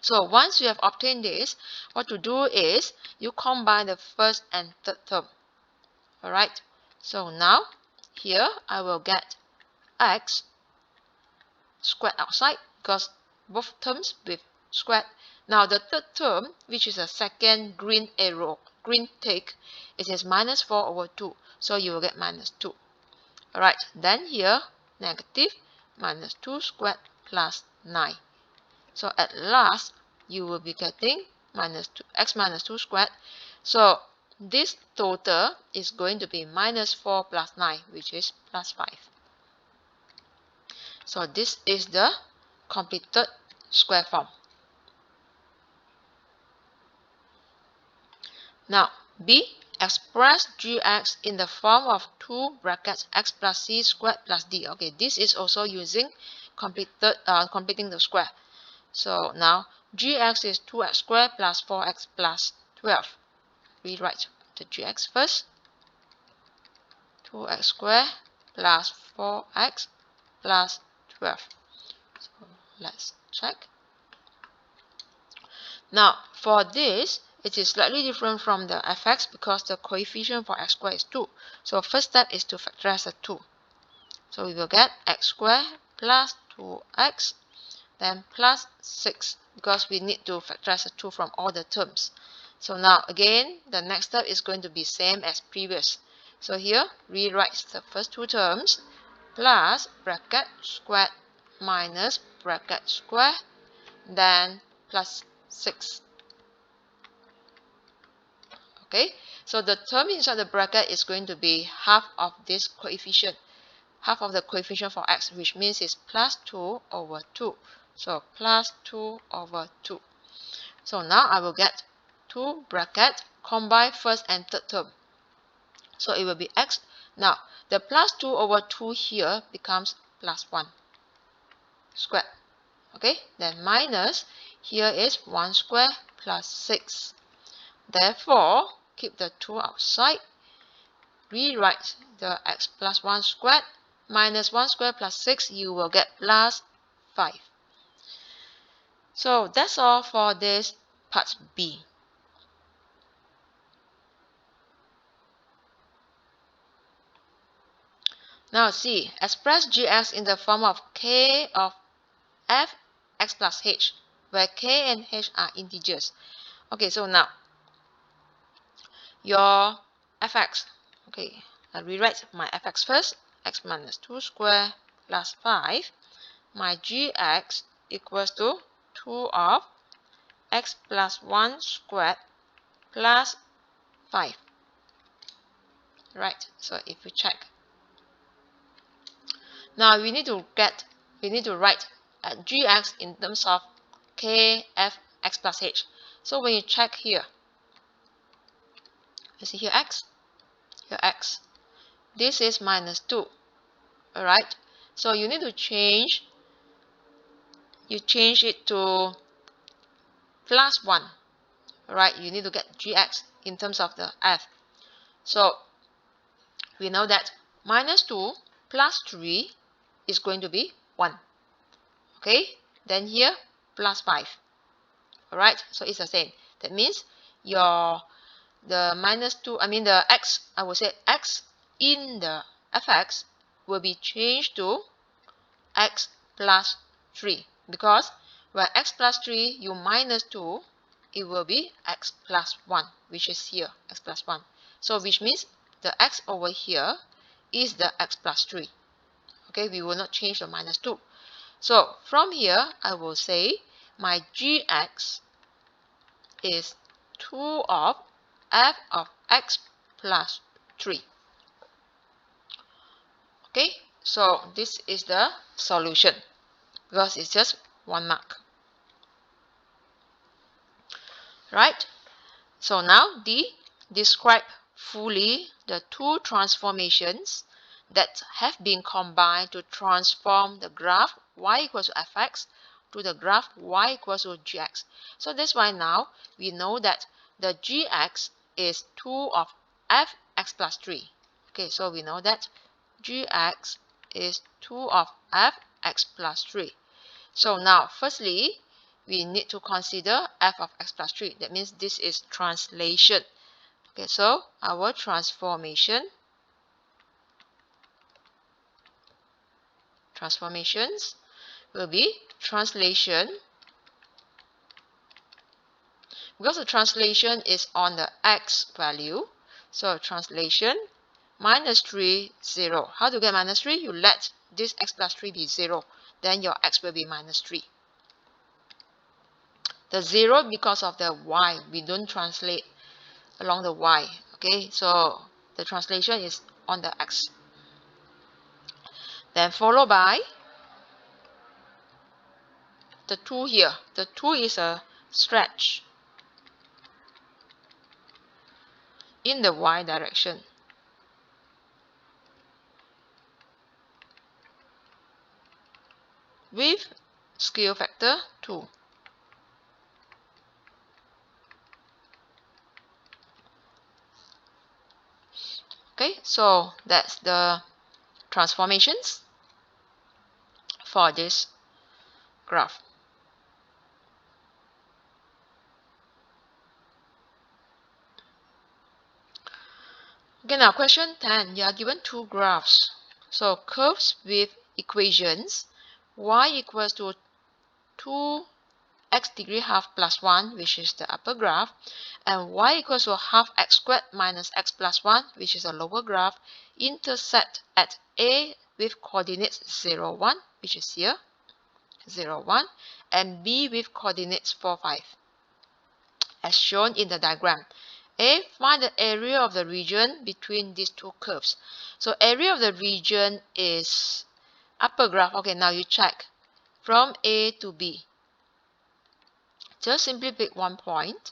So once you have obtained this, what to do is you combine the first and third term. Alright, so now here I will get x squared outside because both terms with squared. Now the third term, which is a second green arrow, green tick, it is minus 4 over 2. So you will get minus 2. Alright, then here negative minus 2 squared plus 9. So at last, you will be getting x minus 2 squared. So this total is going to be minus 4 plus 9, which is plus 5. So this is the completed square form. Now, B, express gx in the form of 2 brackets x plus c squared plus d. Okay, this is also using completing the square. So now gx is 2x squared plus 4x plus 12. Rewrite the gx first. 2x squared plus 4x plus 12. So let's check. Now for this, it is slightly different from the fx because the coefficient for x squared is 2. So first step is to factorize the 2. So we will get x squared plus 2x then plus 6 because we need to factorize the 2 from all the terms. So now again, the next step is going to be same as previous. So here, rewrite the first two terms plus bracket squared minus bracket square, then plus 6. Okay, so the term inside the bracket is going to be half of this coefficient, half of the coefficient for x, which means it's plus 2 over 2. So plus 2 over 2. So now I will get 2 bracket combine first and third term. So it will be x. Now the plus 2 over 2 here becomes plus 1 squared. Okay, then minus here is 1 square plus 6. Therefore, keep the 2 outside. Rewrite the x plus 1 squared minus 1 squared plus 6. You will get plus 5. So that's all for this part B. Now see, express gx in the form of k of f x plus h, where k and h are integers. Okay, so now your fx, okay, I rewrite my fx first, x minus 2 square plus 5. My gx equals to 2 of x plus 1 squared plus 5. Right, so if we check, now we need to write gx in terms of k f x plus h. So when you check here, you see here x, this is minus 2. Alright, so you need to change it to plus 1. Alright, you need to get gx in terms of the f. So we know that minus 2 plus 3 is going to be 1. Okay, then here plus 5. Alright, so it's the same. That means the minus 2, the x, I will say x in the fx will be changed to x plus 3, because where x plus 3 you minus 2, it will be x plus 1, which is here, x plus 1. So which means the x over here is the x plus 3. Okay, we will not change the minus 2. So from here, I will say my gx is 2 of f of x plus 3. Okay, so this is the solution, because it's just 1 mark. Right? So now describe fully the two transformations that have been combined to transform the graph y equals to fx to the graph y equals to gx. So that's why now we know that the gx is 2 of fx plus 3. Okay, so we know that gx is 2 of fx plus 3. So now, firstly, we need to consider f of x plus 3. That means this is translation. Okay, so our transformations will be translation, because the translation is on the x value. So translation minus 3, 0. How to get minus 3? You let this x plus 3 be 0. Then your x will be minus 3. The 0 because of the y. We don't translate along the y. Okay, so the translation is on the x. Then followed by the 2 here. The 2 is a stretch in the y direction. With scale factor 2. Okay, so that's the transformations for this graph. Okay, now question 10. You are given two graphs. So curves with equations y equals to 2x degree half plus 1, which is the upper graph, and y equals to half x squared minus x plus 1, which is the lower graph, intersect at A with coordinates 0, 1, which is here, 0, 1, and B with coordinates 4, 5, as shown in the diagram. A, find the area of the region between these two curves. So area of the region is upper graph. Okay, now you check from A to B. Just simply pick one point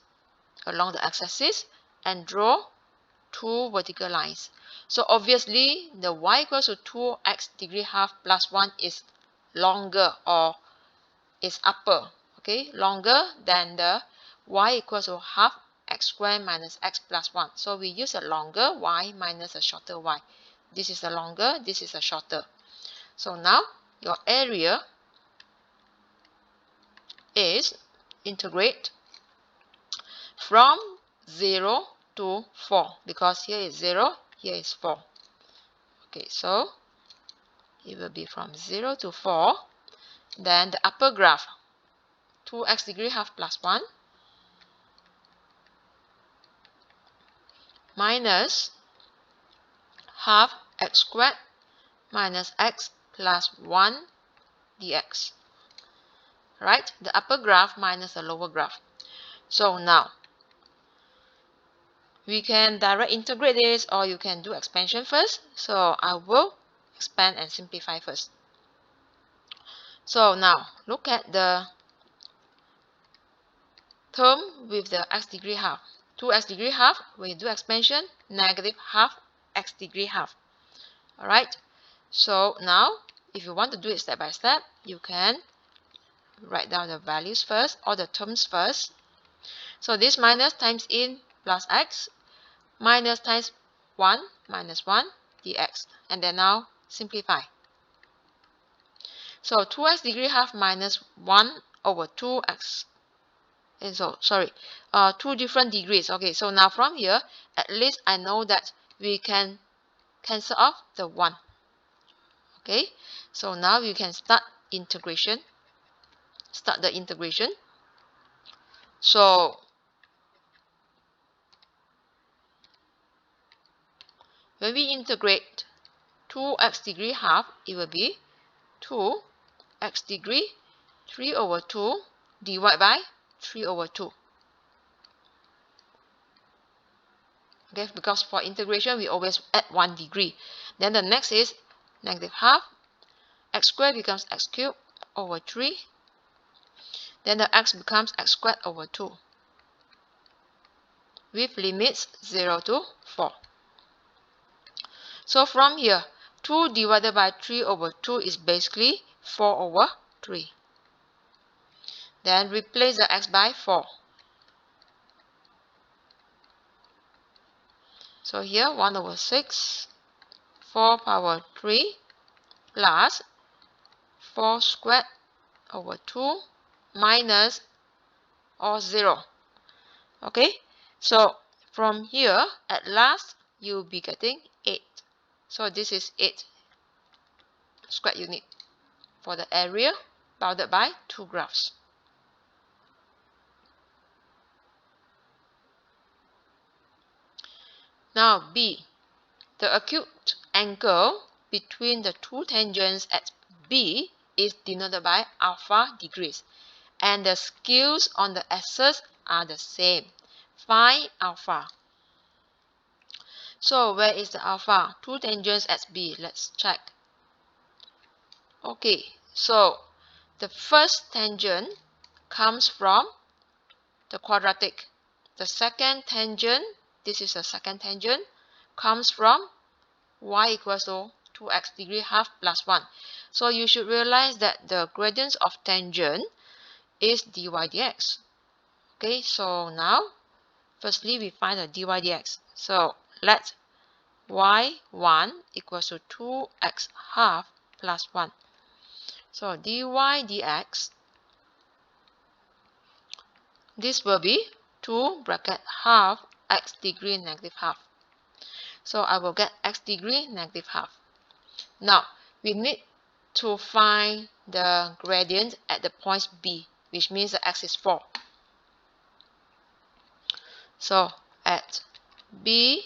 along the x-axis and draw two vertical lines. So obviously the y equals to 2x degree half plus 1 is longer, or is upper, okay, longer than the y equals to half x squared minus x plus 1. So we use a longer y minus a shorter y. This is a longer, this is a shorter. So now your area is integrate from 0 to 4, because here is 0, here is 4. Okay, so it will be from 0 to 4. Then the upper graph, 2x degree half plus 1 minus half x squared minus x plus 1 dx. Right? The upper graph minus the lower graph. So now, we can direct integrate this, or you can do expansion first. So I will expand and simplify first. So now, look at the term with the x degree half. 2x degree half, when you do expansion, negative half x degree half. Alright, so now, if you want to do it step by step, you can write down the values first, or the terms first. So this minus times in plus x, minus times 1 minus 1 dx. And then now, simplify. So 2x degree half minus 1 over 2x. And so, sorry, 2 different degrees. Okay, so now from here, at least I know that we can cancel off the 1. Okay, so now you can start integration. Start the integration. So, when we integrate 2x degree half, it will be 2x degree 3 over 2 divided by 3 over 2. Okay, because for integration, we always add 1 degree. Then the next is negative half. X squared becomes x cubed over 3. Then the x becomes x squared over 2. With limits 0 to 4. So from here, 2 divided by 3 over 2 is basically 4 over 3. Then replace the x by 4. So here 1 over 6, 4 power 3 plus 4 squared over 2 minus or 0. Okay, so from here, at last, you'll be getting 8. So this is 8 squared unit for the area bounded by 2 graphs. Now B, the acute angle between the 2 tangents at B is denoted by alpha degrees, and the scales on the axis are the same. Find alpha. So where is the alpha? 2 tangents at B. Let's check. Okay, so the first tangent comes from the quadratic. The second tangent, this is the second tangent, comes from y equals to 2x degree half plus 1. So you should realize that the gradient of tangent is dy dx. Okay, so now, firstly we find the dy dx. So let y1 equals to 2x half plus 1. So dy dx, this will be 2 bracket half x degree negative half. So I will get x degree negative half. Now, we need to find the gradient at the points B, which means the x is 4. So, at B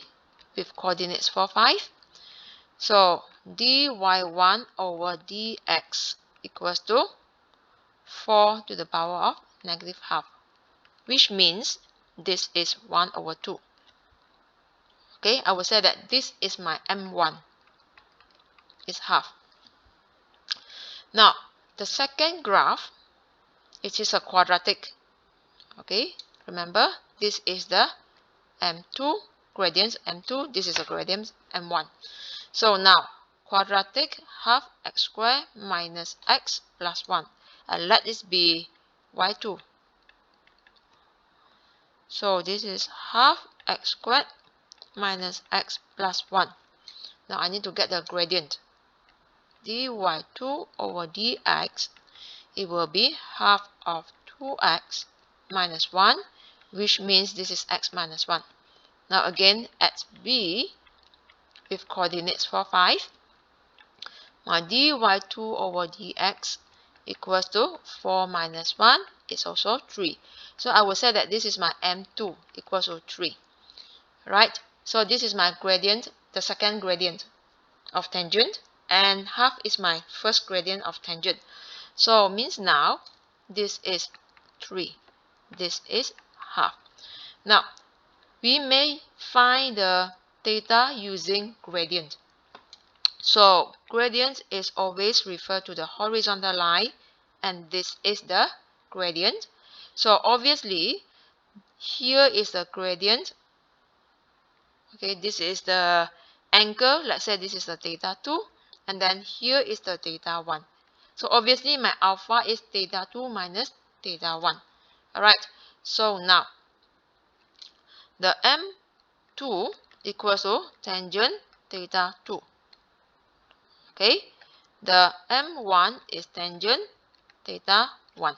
with coordinates 4, 5. So, dy1 over dx equals to 4 to the power of negative half, which means this is 1 over 2. Okay, I will say that this is my M1. It's half. Now, the second graph, it is a quadratic. Okay, remember, this is the M2, gradient M2, this is a gradient M1. So now, quadratic half x squared minus x plus 1. And let this be y2. So this is half x squared minus x plus 1. Now I need to get the gradient. dy2 over dx, it will be half of 2x minus 1, which means this is x minus 1. Now again, at B, with coordinates 4, 5, My dy2 over dx equals to 4 minus 1 is also 3. So I will say that this is my m2 equals to 3. Right? So this is my gradient, the second gradient of tangent, and half is my first gradient of tangent. So means now this is 3. This is half. Now we may find the theta using gradient. So gradient is always referred to the horizontal line, and this is the gradient. So obviously here is the gradient. Okay, this is the angle. Let's say this is the theta 2, and then here is the theta 1. So obviously my alpha is theta 2 minus theta 1. Alright, so now the m2 equals to tangent theta 2. Okay, the m1 is tangent theta 1.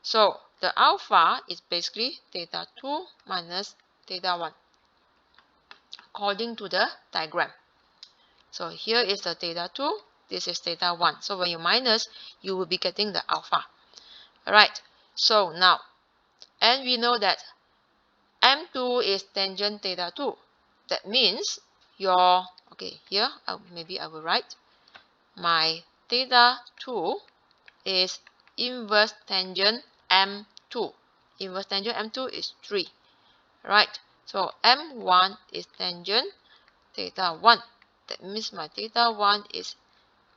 So the alpha is basically theta 2 minus theta 1 according to the diagram. So here is the theta 2, this is theta 1. So when you minus, you will be getting the alpha. Alright, so now, and we know that m2 is tangent theta 2. That means your, okay, here, maybe I will write my theta 2 is inverse tangent m2. Inverse tangent m2 is 3. Right, so m1 is tangent theta 1. That means my theta 1 is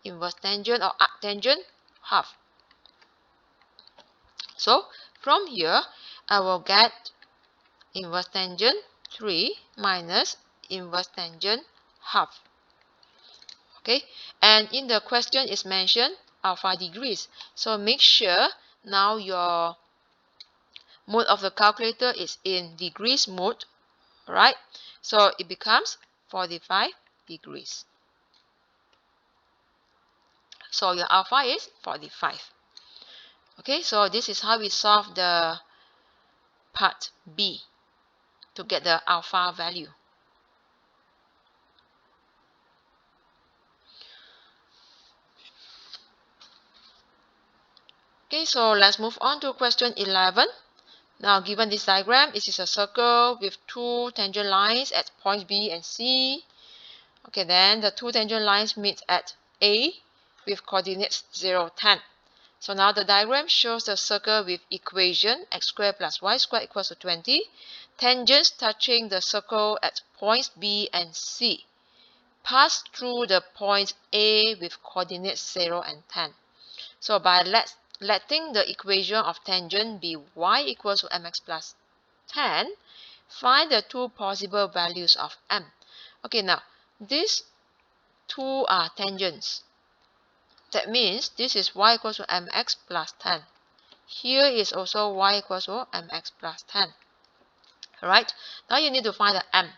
inverse tangent or arctangent half. So from here, I will get inverse tangent 3 minus inverse tangent half. Okay, and in the question is mentioned alpha degrees. So make sure now your mode of the calculator is in degrees mode, right? So it becomes 45 degrees. So your alpha is 45. Okay, so this is how we solve the part B to get the alpha value. Okay, so let's move on to question 11. Now, given this diagram, it is a circle with two tangent lines at points B and C. Okay, then the two tangent lines meet at A with coordinates 0, 10. So now the diagram shows the circle with equation x squared plus y squared equals to 20. Tangents touching the circle at points B and C pass through the point A with coordinates 0 and 10. So by letting the equation of tangent be y equals to mx plus 10, find the two possible values of m. Okay, now these two are tangents. That means this is y equals to mx plus 10. Here is also y equals to mx plus 10. Alright, now you need to find the m.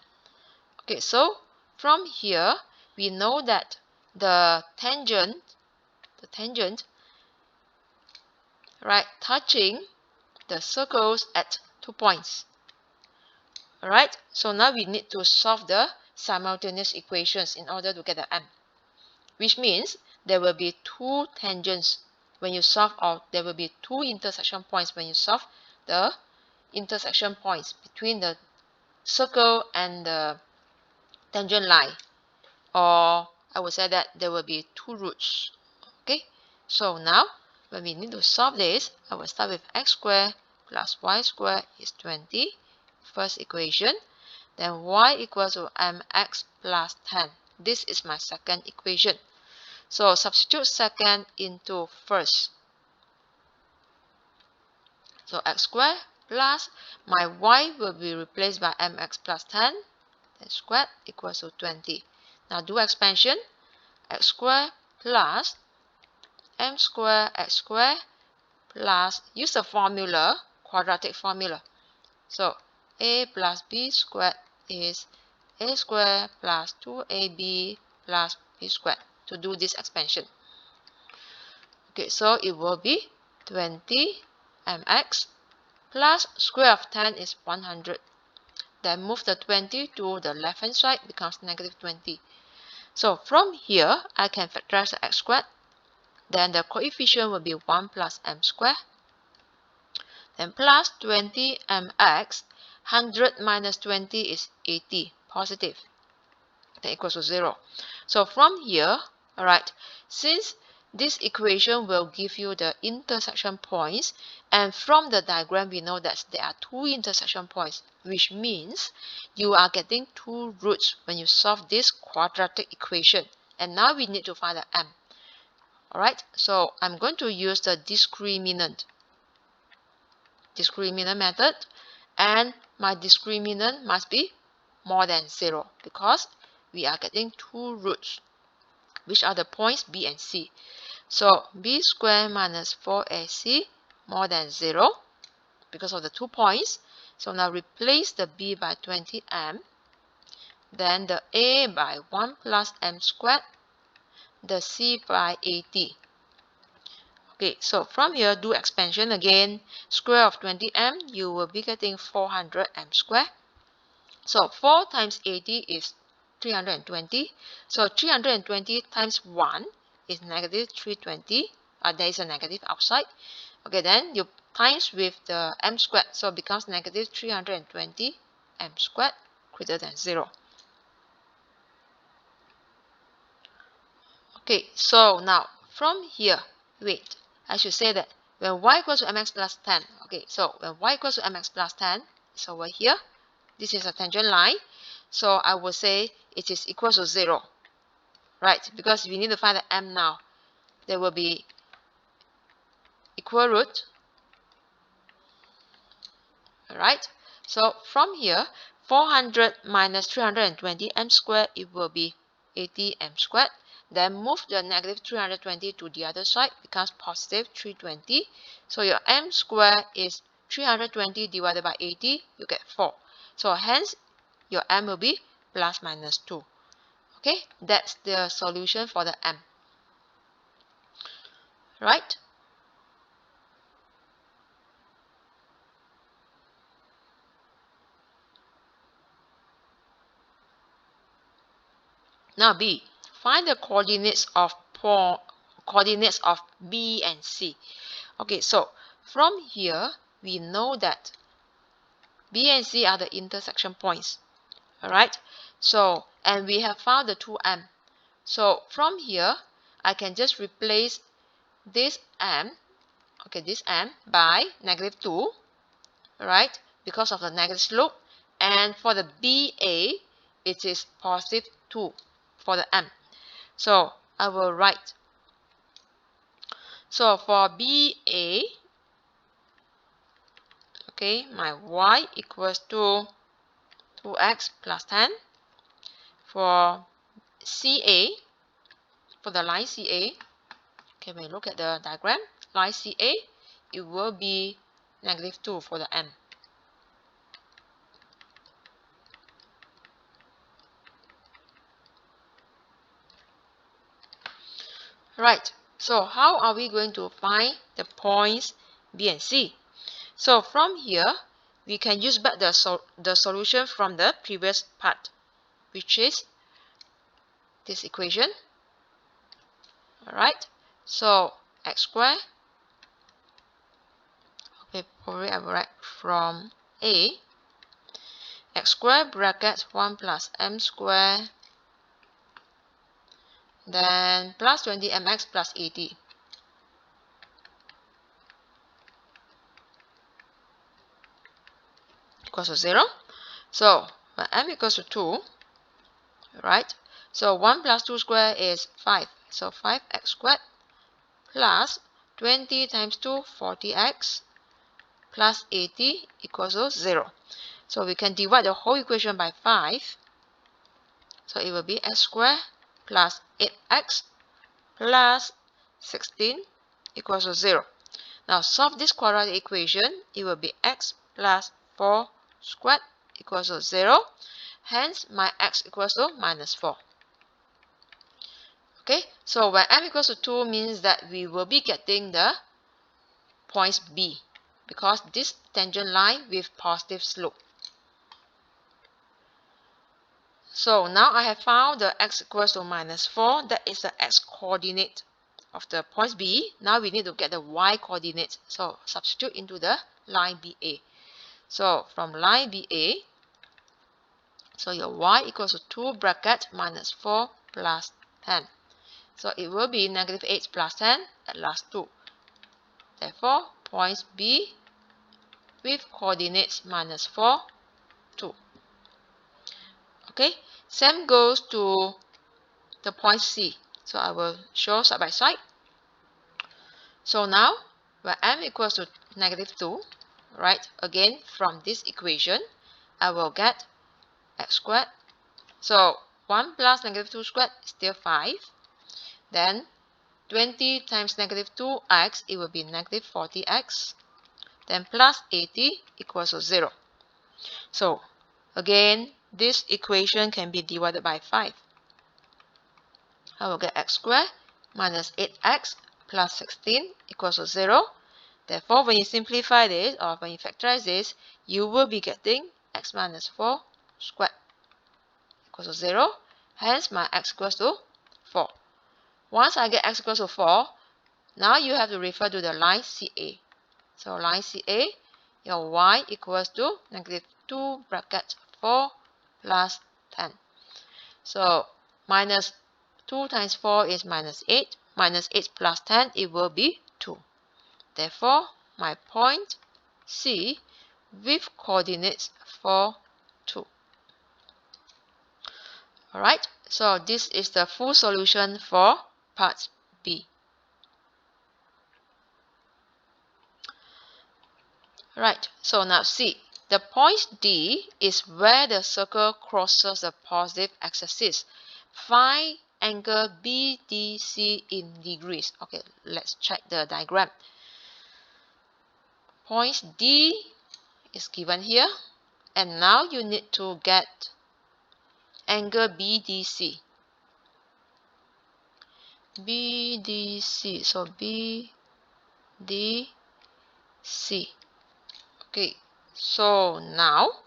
Okay, so from here, we know that the tangent, right, touching the circles at 2 points. Alright, so now we need to solve the simultaneous equations in order to get the m, which means there will be two tangents when you solve, or there will be two intersection points when you solve the intersection points between the circle and the tangent line, or I would say that there will be two roots. Okay, so now when we need to solve this, I will start with x squared plus y squared is 20, first equation. Then y equals to mx plus 10. This is my second equation. So substitute second into first. So x squared plus my y will be replaced by mx plus 10. Then squared equals to 20. Now do expansion. X squared plus m squared x squared plus, use the formula, quadratic formula. So a plus b squared is a squared plus 2ab plus b squared to do this expansion. Okay, so it will be 20 mx plus square of 10 is 100. Then move the 20 to the left hand side, becomes negative 20. So from here, I can factorize the x squared. Then the coefficient will be 1 plus m squared. Then plus 20mx. 100 minus 20 is 80, positive. Then equals to 0. So from here, alright, since this equation will give you the intersection points, and from the diagram we know that there are two intersection points, which means you are getting two roots when you solve this quadratic equation. And now we need to find the m. Alright, so I'm going to use the discriminant method, and my discriminant must be more than 0 because we are getting two roots, which are the points b and c. So b squared minus 4ac more than 0 because of the 2 points. So now replace the b by 20m, then the a by 1 plus m squared, the c by 80. Okay, so from here, do expansion again. Square of 20m, you will be getting 400m squared. So 4 times 80 is 320. So 320 times 1 is negative 320. There is a negative outside. Okay, then you times with the m squared. So it becomes negative 320 m squared greater than 0. Okay, so now from here, wait, I should say that when y equals to mx plus 10, okay, so when y equals to mx plus 10, it's over here. This is a tangent line. So I will say it is equal to 0, right? Because we need to find the m now. There will be equal root, alright? So from here, 400 minus 320 m squared, it will be 80 m squared. Then move the negative 320 to the other side, becomes positive 320. So your m squared is 320 divided by 80, you get 4. So hence, your m will be plus minus 2. Okay, that's the solution for the m. Right? Now b. Find the coordinates of b and c. Okay, so from here we know that b and c are the intersection points. Alright, so and we have found the 2m. So from here I can just replace this m, okay, this m by negative 2, right, because of the negative slope. And for the BA, it is positive 2 for the m. So I will write. So for BA, okay, my y equals to 2x plus 10. For CA, for the line CA, okay, when you look at the diagram, line CA, it will be negative 2 for the m. Right, so how are we going to find the points B and C? So from here, we can use back the solution from the previous part, which is this equation. Alright, so x squared, okay, probably I will write from A, x squared bracket 1 plus m squared, then plus 20mx plus 80. Equals to 0. So when m equals to 2, right? So 1 plus 2 squared is 5. So 5x squared plus 20 times 2, 40x, plus 80 equals to 0. So we can divide the whole equation by 5. So it will be x squared plus 8x plus 16 equals to 0. Now solve this quadratic equation. It will be x plus 4 squared equals to 0. Hence, my x equals to minus 4. Okay, so when m equals to 2 means that we will be getting the points B, because this tangent line with positive slope. So now I have found the x equals to -4. That is the x coordinate of the points B. Now we need to get the y coordinate. So substitute into the line BA. So from line BA, so your y equals to 2 bracket -4 plus 10. So it will be -8 plus 10 at last 2. Therefore, points B with coordinates -4, 2. Okay, same goes to the point C. So I will show side by side. So now, when m equals to -2, right, again, from this equation, I will get x squared. So 1 plus -2 squared is still 5. Then 20 times -2x, it will be -40x. Then plus 80 equals to 0. So again, this equation can be divided by 5. I will get x squared minus 8x plus 16 equals to 0. Therefore, when you simplify this or when you factorize this, you will be getting x minus 4 squared equals to 0. Hence, my x equals to 4. Once I get x equals to 4, now you have to refer to the line CA. So line CA, your y equals to -2 bracket 4 plus 10. So minus 2 times 4 is -8. Minus 8 plus 10, it will be 2. Therefore, my point C with coordinates 4, 2. Alright, so this is the full solution for part B. Right, so now C. The point D is where the circle crosses the positive x-axis. Find angle BDC in degrees. Okay, let's check the diagram. Point D is given here, and now you need to get angle BDC. BDC, so BDC. Okay, so now,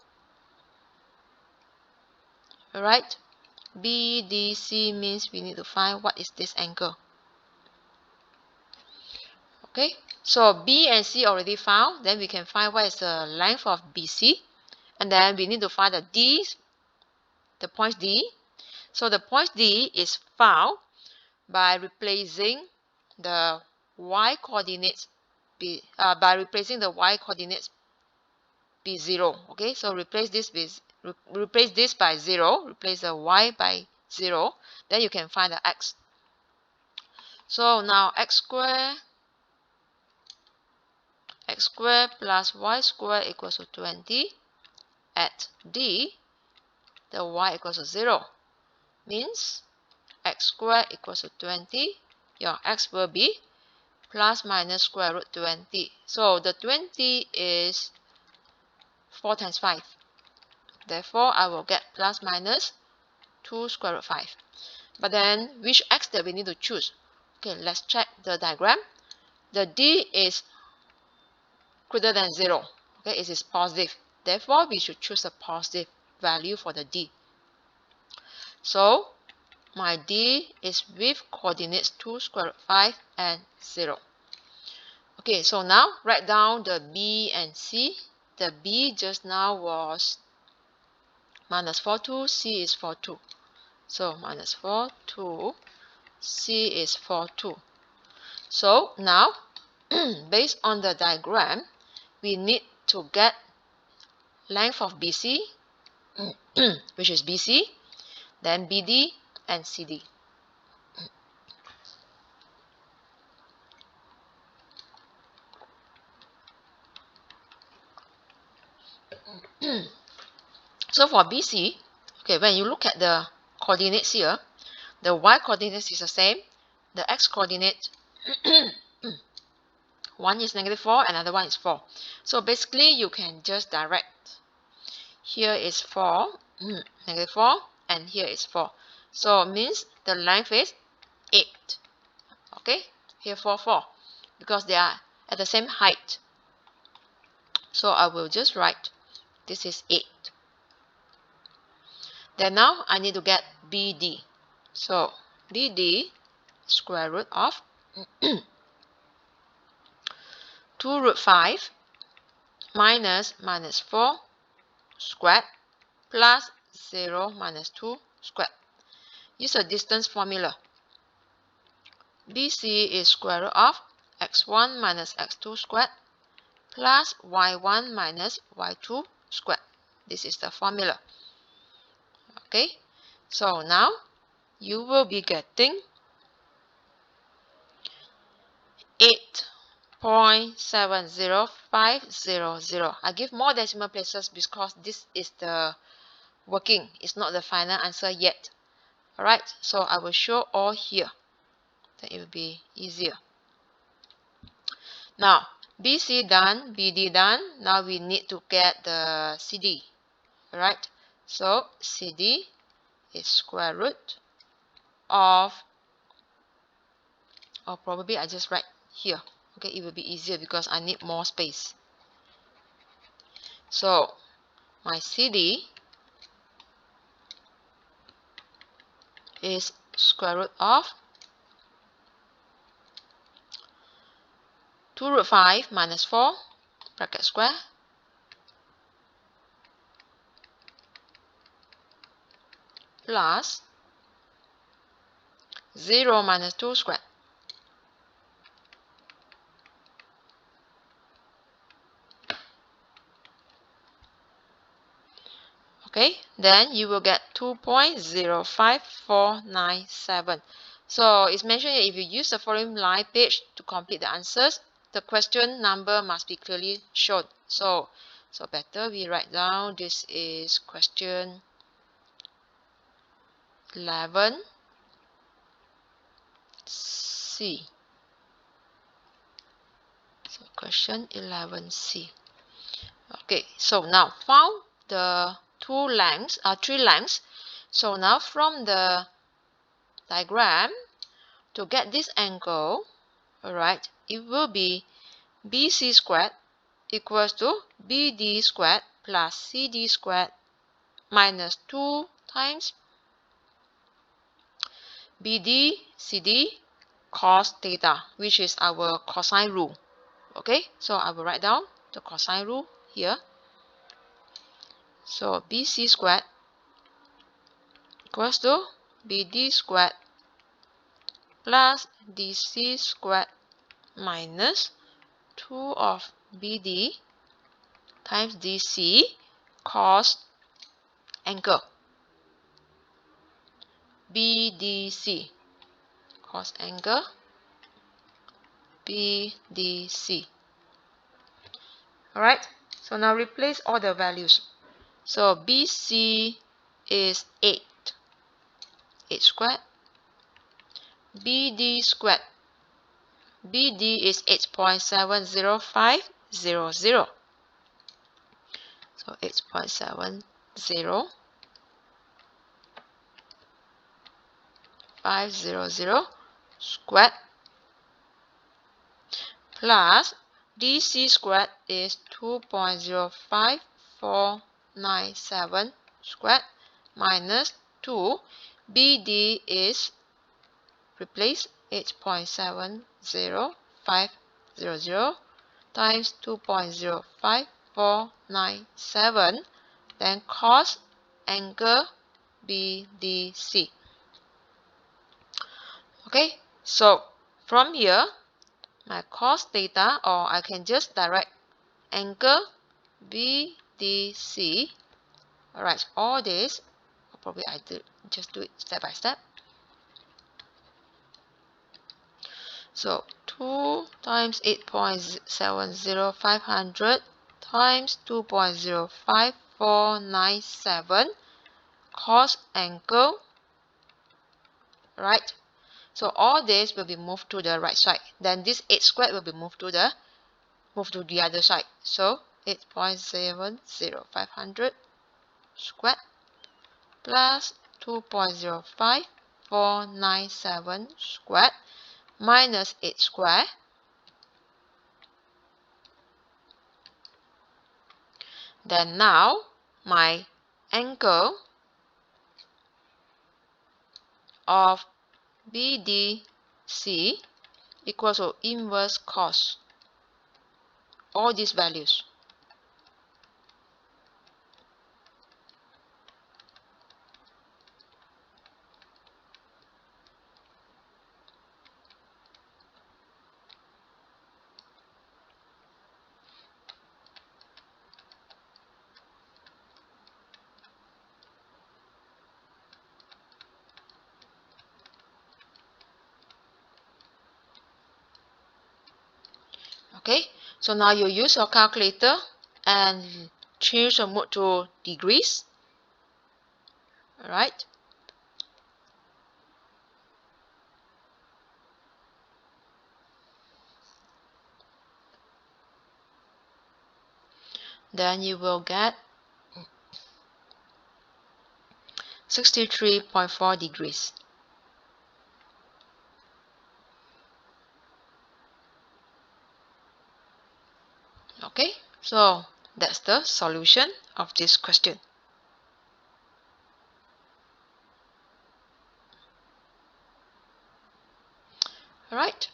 alright, BDC means we need to find what is this angle. Okay, so B and C already found, then we can find what is the length of BC, and then we need to find the D, the point D. So the point D is found by replacing the y coordinates by replacing the y coordinates b0. Okay, so replace this by 0, replace the y by 0, then you can find the x. So now x squared plus y squared equals to 20. At D, the y equals to 0. Means x squared equals to 20. Your x will be plus minus square root 20. So the 20 is 4 times 5. Therefore, I will get plus minus 2 square root 5. But then, which x that we need to choose? Okay, let's check the diagram. The D is greater than 0. Okay, it is positive. Therefore, we should choose a positive value for the D. So, my D is with coordinates 2 square root 5 and 0. Okay, so now write down the B and C. The B just now was minus 4, 2. C is 4, 2. So, minus 4, 2. C is 4, 2. So, now, based on the diagram, we need to get length of BC, which is BC, then BD and CD. So for BC, okay, when you look at the coordinates here, the y coordinates is the same. The x coordinate, one is -4, another one is 4. So basically, you can just direct. Here is 4, -4, and here is 4. So it means the length is 8. Okay, here 4, 4, because they are at the same height. So I will just write this is 8. Then now I need to get BD. So BD square root of 2 root 5 minus 4 squared plus 0 minus 2 squared. Use a distance formula. BC is square root of x1 minus x2 squared plus y1 minus y2 squared. This is the formula. Okay, so now you will be getting 8.70500. I give more decimal places because this is the working. It's not the final answer yet. Alright, so I will show all here. Then it will be easier. Now, BC done, BD done. Now we need to get the CD. Alright, so CD is square root of, or probably I just write here. Okay, it will be easier because I need more space. So my CD is square root of 2 root 5 minus 4 bracket square plus 0 minus 2 squared. Okay, then you will get 2.05497. So it's mentioned that if you use the following line page to complete the answers, the question number must be clearly shown. So better we write down this is question 11C. So question 11C. Okay, so now found the three lengths. So now from the diagram, to get this angle, alright, it will be BC squared equals to BD squared plus CD squared minus 2 times BD CD cos theta, which is our cosine rule. Okay, so I will write down the cosine rule here. So BC squared equals to BD squared plus DC squared minus 2 of BD times DC cos angle BDC cos angle BDC. Alright, so now replace all the values. So BC is 8 squared. BD squared. BD is 8.70500. So 8.70500 squared plus DC squared is 2.05497 squared minus 2. BD is replace 8.70500 times 2.05497, then cos angle BDC. Okay, so from here, my cos theta, or I can just direct angle BDC. Alright, all this, probably I just do it step by step. So 2 times 8.70500 times 2.05497 cos angle, right? So all this will be moved to the right side. Then this 8 squared will be moved to the other side. So 8.70500 squared plus 2.05497 squared minus 8 squared. Then now my angle of BDC equals to inverse cos all these values. Okay, so now you use your calculator and change the mode to degrees. Alright. Then you will get 63.4 degrees. Okay, so that's the solution of this question. Alright.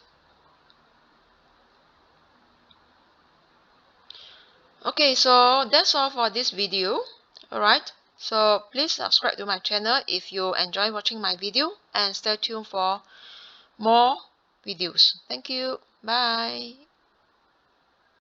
Okay, so that's all for this video. Alright, so please subscribe to my channel if you enjoy watching my video, and stay tuned for more videos. Thank you. Bye.